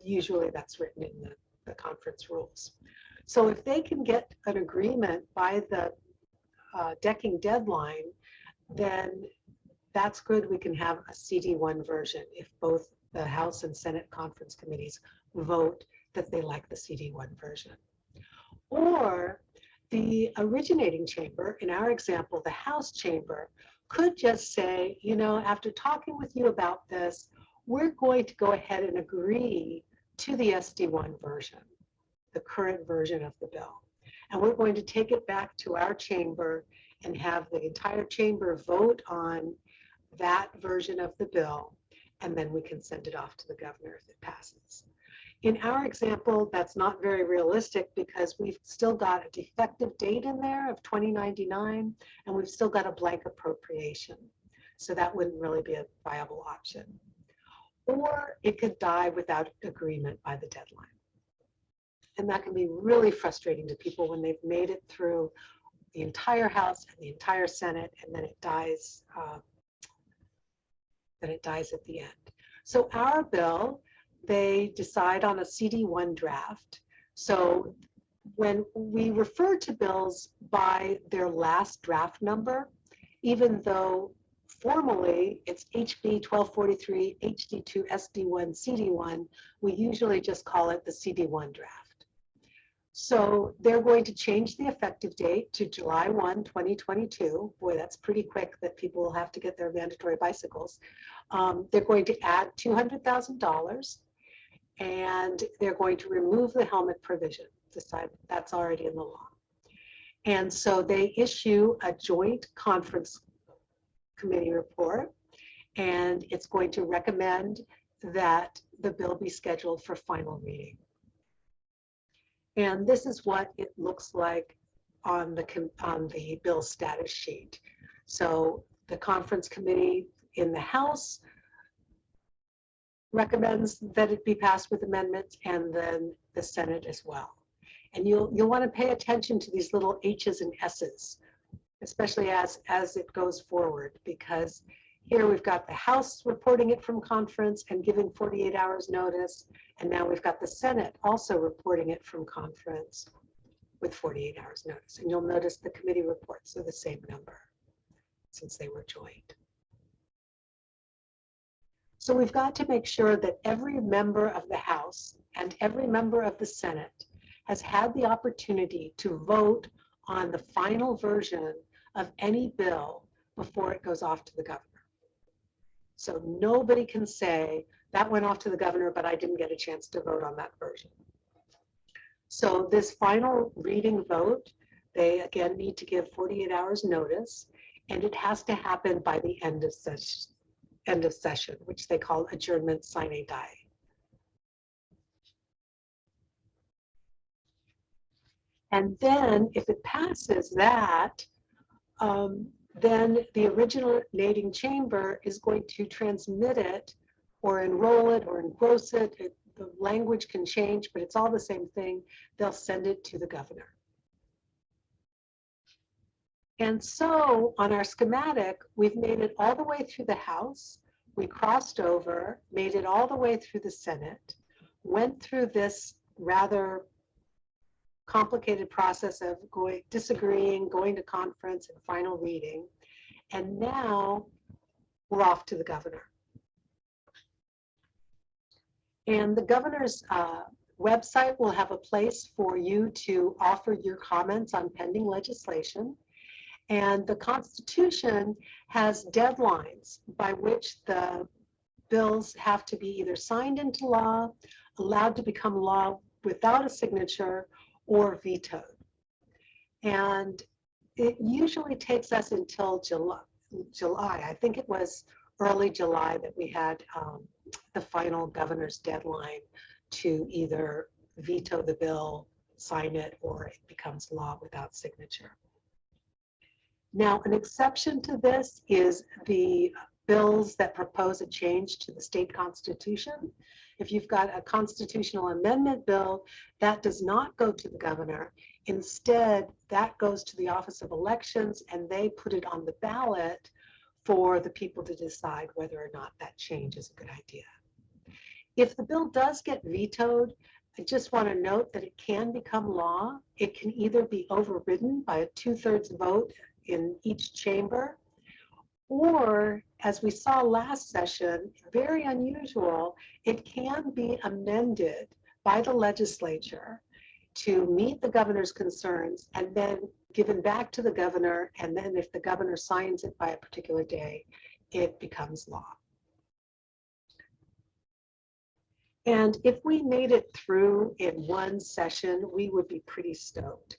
Usually that's written in the conference rules. So if they can get an agreement by the decking deadline, then that's good. We can have a CD1 version if both the House and Senate conference committees vote that they like the CD1 version. Or the originating chamber, in our example, the House chamber, could just say, you know, after talking with you about this, we're going to go ahead and agree to the SD1 version, the current version of the bill. And we're going to take it back to our chamber and have the entire chamber vote on that version of the bill, and then we can send it off to the governor if it passes. In our example, that's not very realistic because we've still got a defective date in there of 2099, and we've still got a blank appropriation. So that wouldn't really be a viable option. Or it could die without agreement by the deadline. And that can be really frustrating to people when they've made it through the entire House and the entire Senate, and then it dies. At the end. So our bill, they decide on a CD1 draft. So when we refer to bills by their last draft number, even though formally it's HB 1243, HD2, SD1, CD1, we usually just call it the CD1 draft. So they're going to change the effective date to July 1, 2022. Boy, that's pretty quick that people will have to get their mandatory bicycles. They're going to add $200,000, and they're going to remove the helmet provision. Decide that's already in the law. And so they issue a joint conference committee report, and it's going to recommend that the bill be scheduled for final reading. And this is what it looks like on the bill status sheet. So the conference committee in the House recommends that it be passed with amendments, and then the Senate as well. And you'll want to pay attention to these little H's and S's, especially as it goes forward, because here we've got the House reporting it from conference and giving 48 hours notice, and now we've got the Senate also reporting it from conference with 48 hours notice. And you'll notice the committee reports are the same number since they were joined. So we've got to make sure that every member of the House and every member of the Senate has had the opportunity to vote on the final version of any bill before it goes off to the governor. So nobody can say, that went off to the governor, but I didn't get a chance to vote on that version. So this final reading vote, they again need to give 48 hours notice, and it has to happen by the end of session, which they call adjournment sine die. And then if it passes that, then the originating chamber is going to transmit it or enroll it or engross it. The language can change, but it's all the same thing. They'll send it to the governor. And so on our schematic, we've made it all the way through the House. We crossed over, made it all the way through the Senate, went through this rather complicated process of disagreeing, going to conference and final reading. And now we're off to the governor. And the governor's website will have a place for you to offer your comments on pending legislation. And the Constitution has deadlines by which the bills have to be either signed into law, allowed to become law without a signature, or vetoed. And it usually takes us until July. I think it was early July that we had the final governor's deadline to either veto the bill, sign it, or it becomes law without signature. Now, an exception to this is the bills that propose a change to the state constitution. If you've got a constitutional amendment bill, that does not go to the governor. Instead, that goes to the Office of Elections, and they put it on the ballot for the people to decide whether or not that change is a good idea. If the bill does get vetoed, I just want to note that it can become law. It can either be overridden by a 2/3 vote in each chamber, or, as we saw last session, very unusual, it can be amended by the legislature to meet the governor's concerns and then given back to the governor, and then if the governor signs it by a particular day, it becomes law. And if we made it through in one session, we would be pretty stoked.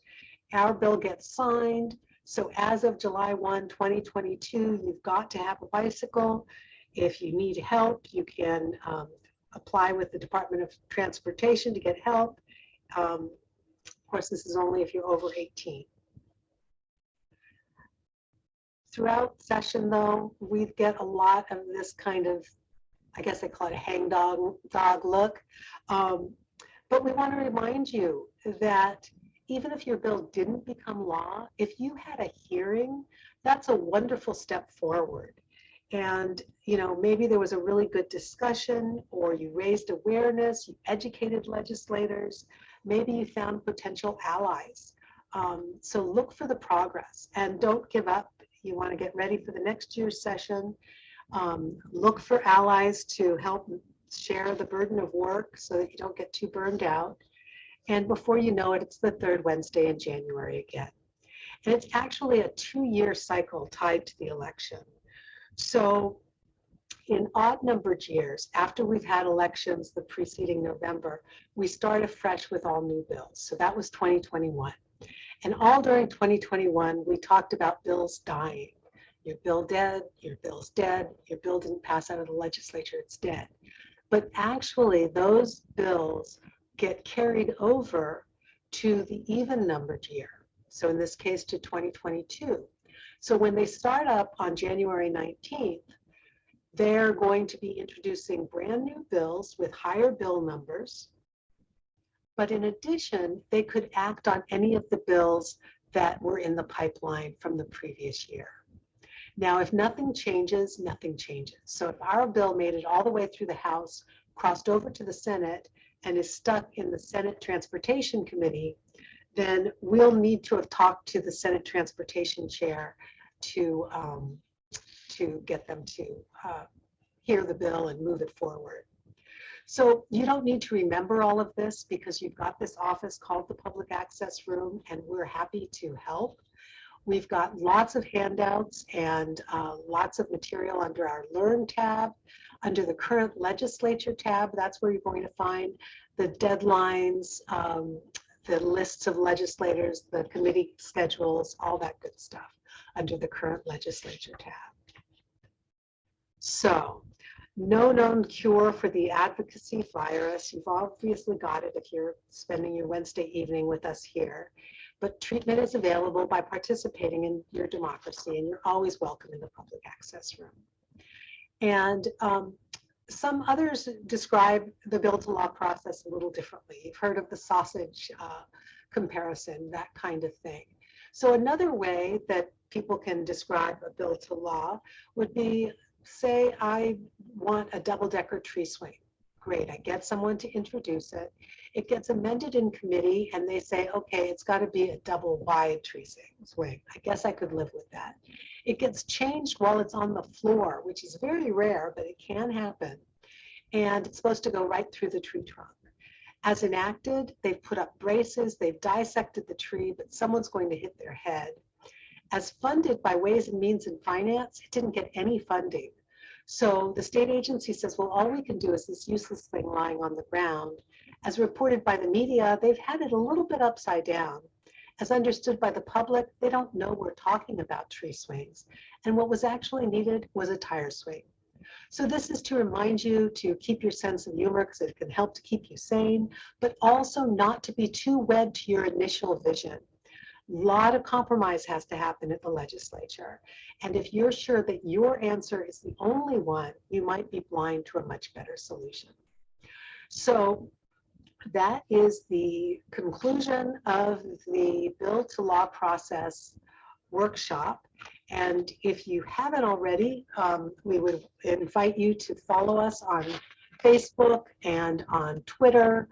Our bill gets signed. So as of July 1, 2022, you've got to have a bicycle. If you need help, you can apply with the Department of Transportation to get help. Of course, this is only if you're over 18. Throughout session, though, we get a lot of this kind of, I guess they call it a hangdog look. But we want to remind you that even if your bill didn't become law, if you had a hearing, that's a wonderful step forward. And, you know, maybe there was a really good discussion, or you raised awareness, you educated legislators, maybe you found potential allies. So look for the progress and don't give up. You want to get ready for the next year's session. Look for allies to help share the burden of work so that you don't get too burned out. And before you know it, it's the third Wednesday in January again. And it's actually a 2-year cycle tied to the election. So in odd numbered years, after we've had elections the preceding November, we start afresh with all new bills. So that was 2021. And all during 2021, we talked about bills dying. Your bill dead, your bill's dead, your bill didn't pass out of the legislature, it's dead. But actually, those bills get carried over to the even numbered year. So in this case, to 2022. So when they start up on January 19th, they're going to be introducing brand new bills with higher bill numbers. But in addition, they could act on any of the bills that were in the pipeline from the previous year. Now, if nothing changes, nothing changes. So if our bill made it all the way through the House, crossed over to the Senate, and is stuck in the Senate Transportation Committee, then we'll need to have talked to the Senate Transportation Chair to get them to hear the bill and move it forward. So you don't need to remember all of this because you've got this office called the Public Access Room, and we're happy to help. We've got lots of handouts and lots of material under our Learn tab. Under the current legislature tab, that's where you're going to find the deadlines, the lists of legislators, the committee schedules, all that good stuff under the current legislature tab. So, no known cure for the advocacy virus. You've obviously got it if you're spending your Wednesday evening with us here. But treatment is available by participating in your democracy, and you're always welcome in the Public Access Room. And some others describe the bill to law process a little differently. You've heard of the sausage comparison, that kind of thing. So another way that people can describe a bill to law would be, say I want a double-decker tree swing. Great, I get someone to introduce it. It gets amended in committee and they say, okay, it's got to be a double wide tree swing. I guess I could live with that. It gets changed while it's on the floor, which is very rare, but it can happen. And it's supposed to go right through the tree trunk. As enacted, they've put up braces, they've dissected the tree, but someone's going to hit their head. As funded by Ways and Means and Finance, it didn't get any funding. So the state agency says, well, all we can do is this useless thing lying on the ground. As reported by the media, they've had it a little bit upside down. As understood by the public, they don't know we're talking about tree swings. And what was actually needed was a tire swing. So this is to remind you to keep your sense of humor because it can help to keep you sane, but also not to be too wed to your initial vision. A lot of compromise has to happen at the legislature. And if you're sure that your answer is the only one, you might be blind to a much better solution. So that is the conclusion of the Bill to Law process workshop. And if you haven't already, we would invite you to follow us on Facebook and on Twitter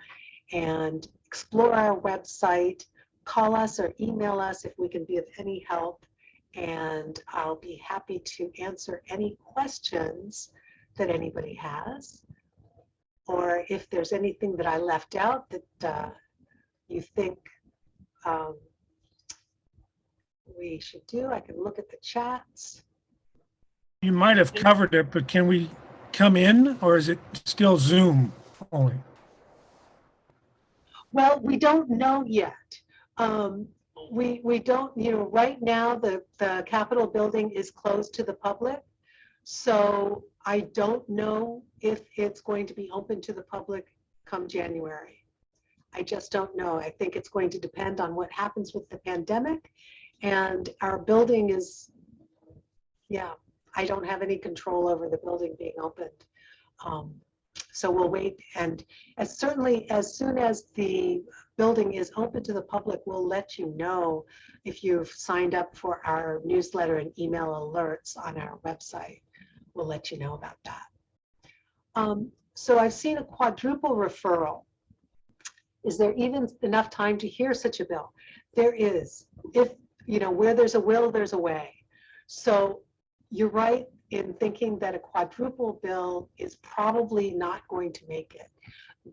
and explore our website. Call us or email us if we can be of any help, and I'll be happy to answer any questions that anybody has, or if there's anything that I left out that you think we should do. I can look at the chats. You might have covered it, but can we come in, or is it still Zoom only? Well, we don't know yet. We don't, right now the Capitol building is closed to the public. So I don't know if it's going to be open to the public come January. I just don't know. I think it's going to depend on what happens with the pandemic, and our building is, I don't have any control over the building being opened. So we'll wait, and as soon as the building is open to the public, we'll let you know if you've signed up for our newsletter and email alerts on our website. We'll let you know about that. So I've seen a quadruple referral. Is there even enough time to hear such a bill? There is. If, where there's a will, there's a way. So you're right in thinking that a quadruple bill is probably not going to make it.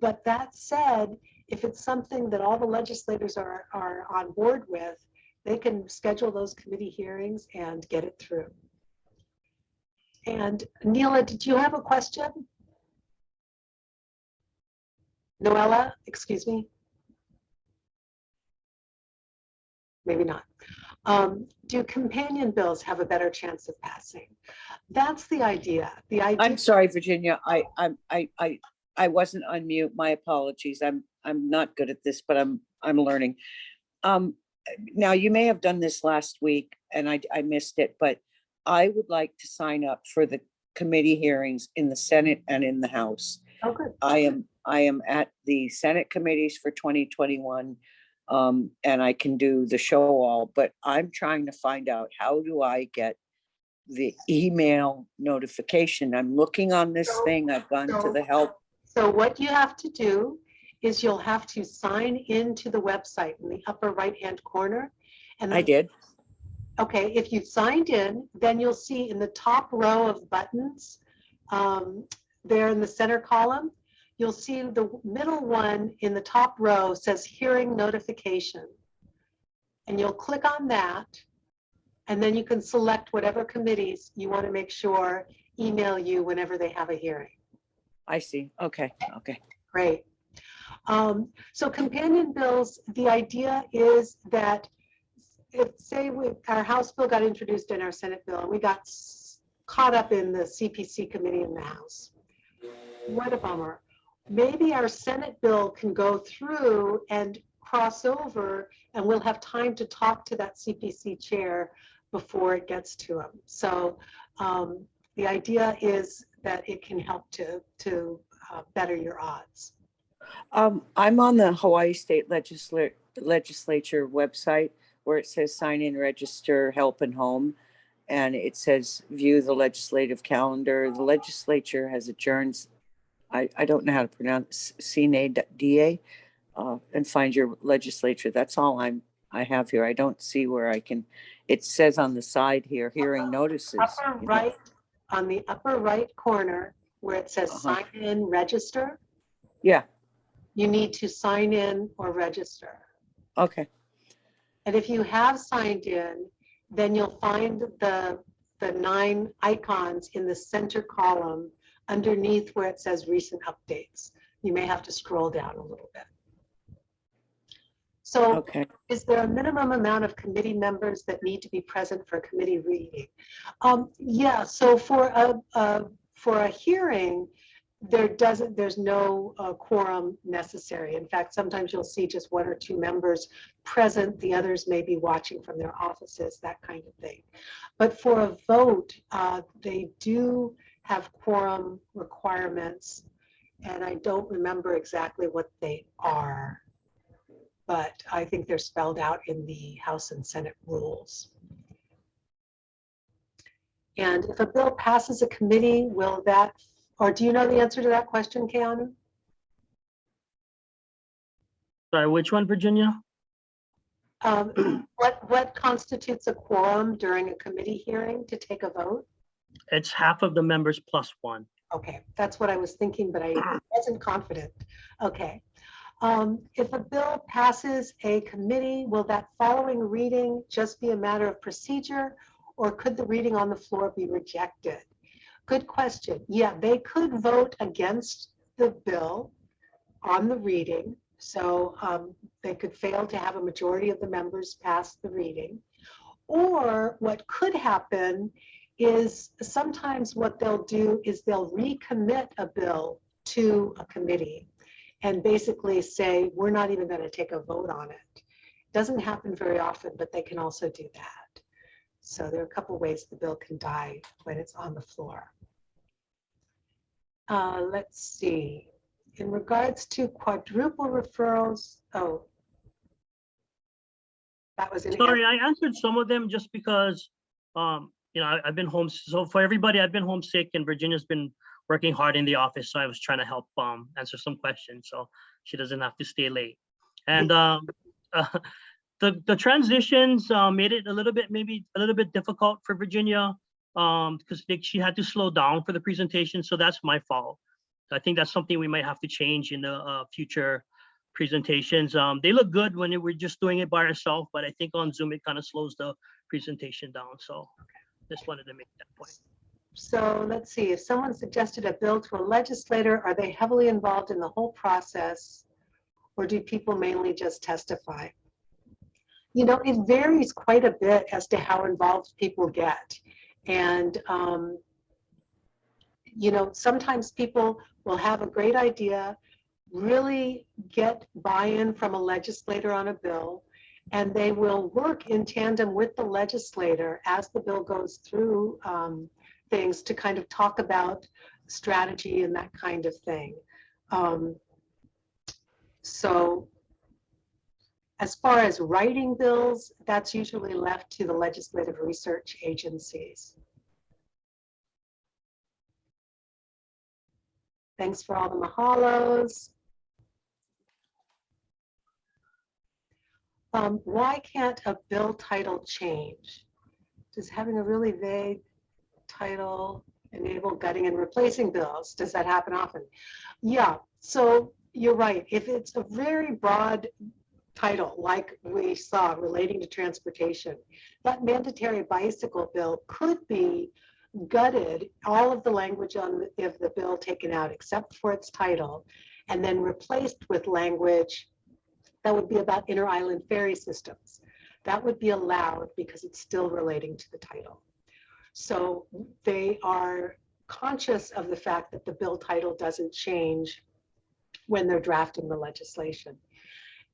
But that said, if it's something that all the legislators are on board with, they can schedule those committee hearings and get it through. And Neela, did you have a question? Noella, excuse me. Maybe not. Do companion bills have a better chance of passing? That's the idea. I'm sorry, Virginia. I wasn't on mute. My apologies. I'm not good at this, but I'm learning. Now you may have done this last week and I missed it, but I would like to sign up for the committee hearings in the Senate and in the House. Oh, good. I am at the Senate committees for 2021. And I can do the show all, but I'm trying to find out, how do I get the email notification? I'm looking on this thing. I've gone to the help. So what you have to do is you'll have to sign into the website in the upper right-hand corner. And I did. Okay, if you've signed in, then you'll see in the top row of buttons, there in the center column, you'll see the middle one in the top row says hearing notification. And you'll click on that, and then you can select whatever committees you want to make sure email you whenever they have a hearing. I see. Okay. Okay. Great. So companion bills, the idea is that if, say, our House bill got introduced in our Senate bill and we got caught up in the CPC committee in the House, what a bummer. Maybe our Senate bill can go through and cross over, and we'll have time to talk to that CPC chair before it gets to him. So the idea is that it can help to better your odds. I'm on the Hawaii State Legislature website where it says sign in, register, help and home. And it says view the legislative calendar. The legislature has adjourned. I don't know how to pronounce CNADA, and find your legislature. That's all I have here. I don't see where I can. It says on the side here, hearing notices. Upper right, on the upper right corner where it says sign in, register. Yeah. You need to sign in or register. Okay. And if you have signed in, then you'll find the 9 icons in the center column underneath where it says recent updates. You may have to scroll down a little bit. So okay. Is there a minimum amount of committee members that need to be present for committee reading? Yeah, so for a hearing, there's no quorum necessary. In fact, sometimes you'll see just 1 or 2 members present. The others may be watching from their offices, that kind of thing. But for a vote, they do have quorum requirements, and I don't remember exactly what they are, but I think they're spelled out in the House and Senate rules. And if a bill passes a committee, will that, or do you know the answer to that question, Keanu? Sorry, which one, Virginia? What constitutes a quorum during a committee hearing to take a vote? It's half of the members plus 1. Okay, that's what I was thinking, but I wasn't confident. Okay. If a bill passes a committee, will that following reading just be a matter of procedure, or could the reading on the floor be rejected? Good question. Yeah, they could vote against the bill on the reading. So they could fail to have a majority of the members pass the reading. Or what could happen is sometimes what they'll do is they'll recommit a bill to a committee and basically say, we're not even going to take a vote on it. Doesn't happen very often, but they can also do that. So there are a couple ways the bill can die when it's on the floor. Let's see. In regards to quadruple referrals, oh, that was an Sorry, I answered some of them just because, I've been home. So for everybody, I've been homesick, and Virginia's been working hard in the office. So I was trying to help answer some questions so she doesn't have to stay late. And the transitions made it maybe a little bit difficult for Virginia because she had to slow down for the presentation. So that's my fault. I think that's something we might have to change in the future presentations. They look good when we're just doing it by ourselves, but I think on Zoom it kind of slows the presentation down. So just wanted to make that point. So let's see, if someone suggested a bill to a legislator, are they heavily involved in the whole process? Or do people mainly just testify? You know, it varies quite a bit as to how involved people get. And, you know, sometimes people will have a great idea, really get buy-in from a legislator on a bill, and they will work in tandem with the legislator as the bill goes through things to kind of talk about strategy and that kind of thing. So as far as writing bills, that's usually left to the legislative research agencies. Thanks for all the mahalos. Why can't a bill title change? Does having a really vague title enable gutting and replacing bills? Does that happen often? Yeah, so you're right. If it's a very broad title, like we saw relating to transportation, that mandatory bicycle bill could be gutted, all of the language on the bill taken out except for its title, and then replaced with language that would be about inter-island ferry systems. That would be allowed because it's still relating to the title. So they are conscious of the fact that the bill title doesn't change when they're drafting the legislation.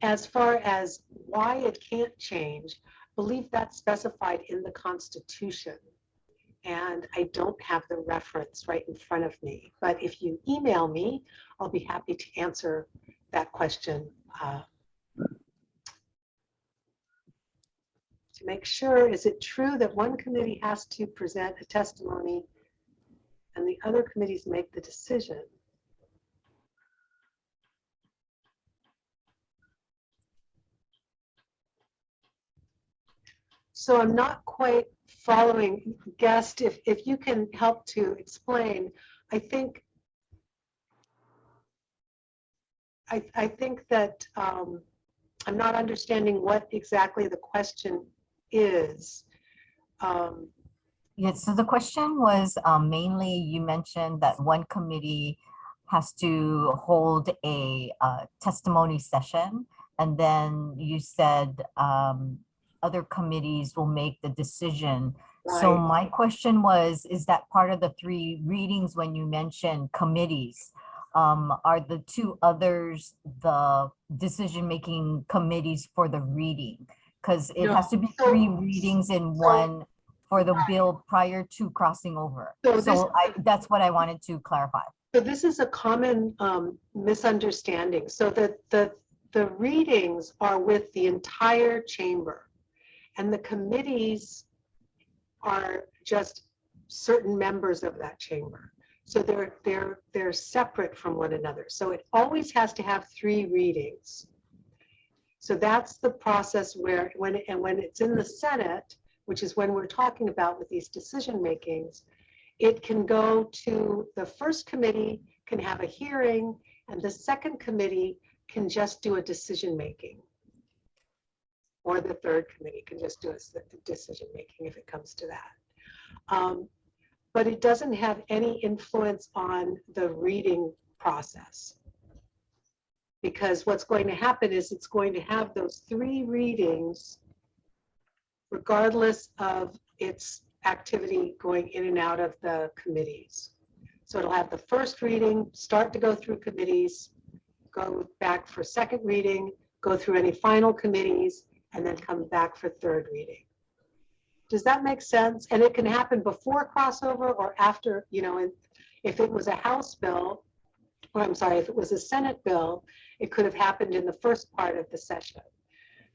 As far as why it can't change, I believe that's specified in the Constitution. And I don't have the reference right in front of me. But if you email me, I'll be happy to answer that question to make sure. Is it true that one committee has to present a testimony and the other committees make the decision? So I'm not quite following. Guest, if you can help to explain, I think that I'm not understanding what exactly the question is. Yeah, so the question was mainly you mentioned that one committee has to hold a testimony session, and then you said other committees will make the decision. So Right. my question was, is that part of the 3 readings when you mentioned committees? Are the 2 others the decision-making committees for the reading? Because it No, has to be so- 3 readings in so- one for the bill prior to crossing over. So So that's what I wanted to clarify. So this is a common misunderstanding. So the readings are with the entire chamber, and the committees are just certain members of that chamber. So they're separate from one another. So it always has to have 3 readings. So that's the process where when it's in the Senate, which is when we're talking about with these decision makings, it can go to the first committee, can have a hearing, and the second committee can just do a decision making. Or the third committee can just do a decision making if it comes to that. But it doesn't have any influence on the reading process. Because what's going to happen is it's going to have those 3 readings regardless of its activity going in and out of the committees. So it'll have the first reading, start to go through committees, go back for second reading, go through any final committees, and then come back for third reading. Does that make sense? And it can happen before crossover or after, you know, and if it was a House bill, or I'm sorry, if it was a Senate bill, it could have happened in the first part of the session.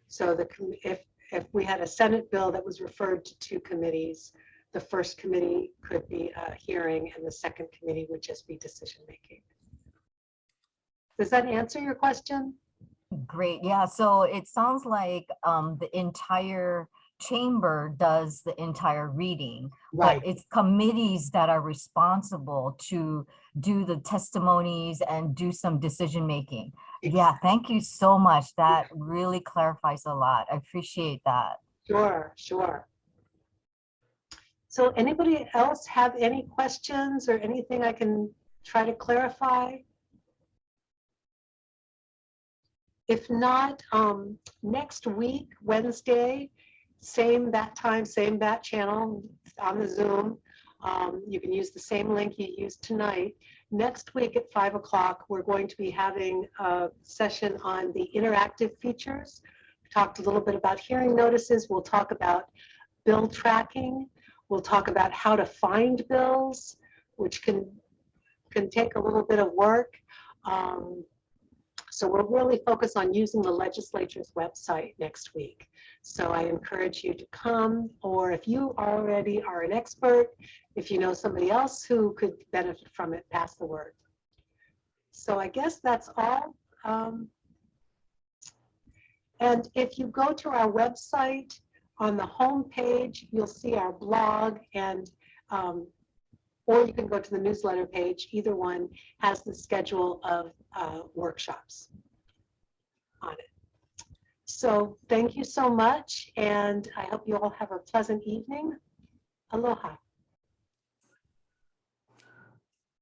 So if we had a Senate bill that was referred to 2 committees, the first committee could be a hearing and the second committee would just be decision making. Does that answer your question? Great. Yeah. So it sounds like the entire chamber does the entire reading, but Right. it's committees that are responsible to do the testimonies and do some decision making. Yeah, thank you so much. That really clarifies a lot. I appreciate that. Sure, sure. So anybody else have any questions or anything I can try to clarify? If not, next week, Wednesday, same bat time, same bat channel on the Zoom. You can use the same link you used tonight. Next week at 5 o'clock, we're going to be having a session on the interactive features. We talked a little bit about hearing notices. We'll talk about bill tracking. We'll talk about how to find bills, which can take a little bit of work. So we're really focused on using the legislature's website next week. So I encourage you to come, or if you already are an expert, if you know somebody else who could benefit from it, pass the word. So I guess that's all. And if you go to our website, on the home page, you'll see our blog, and or you can go to the newsletter page. Either one has the schedule of workshops on it. So thank you so much, and I hope you all have a pleasant evening. Aloha.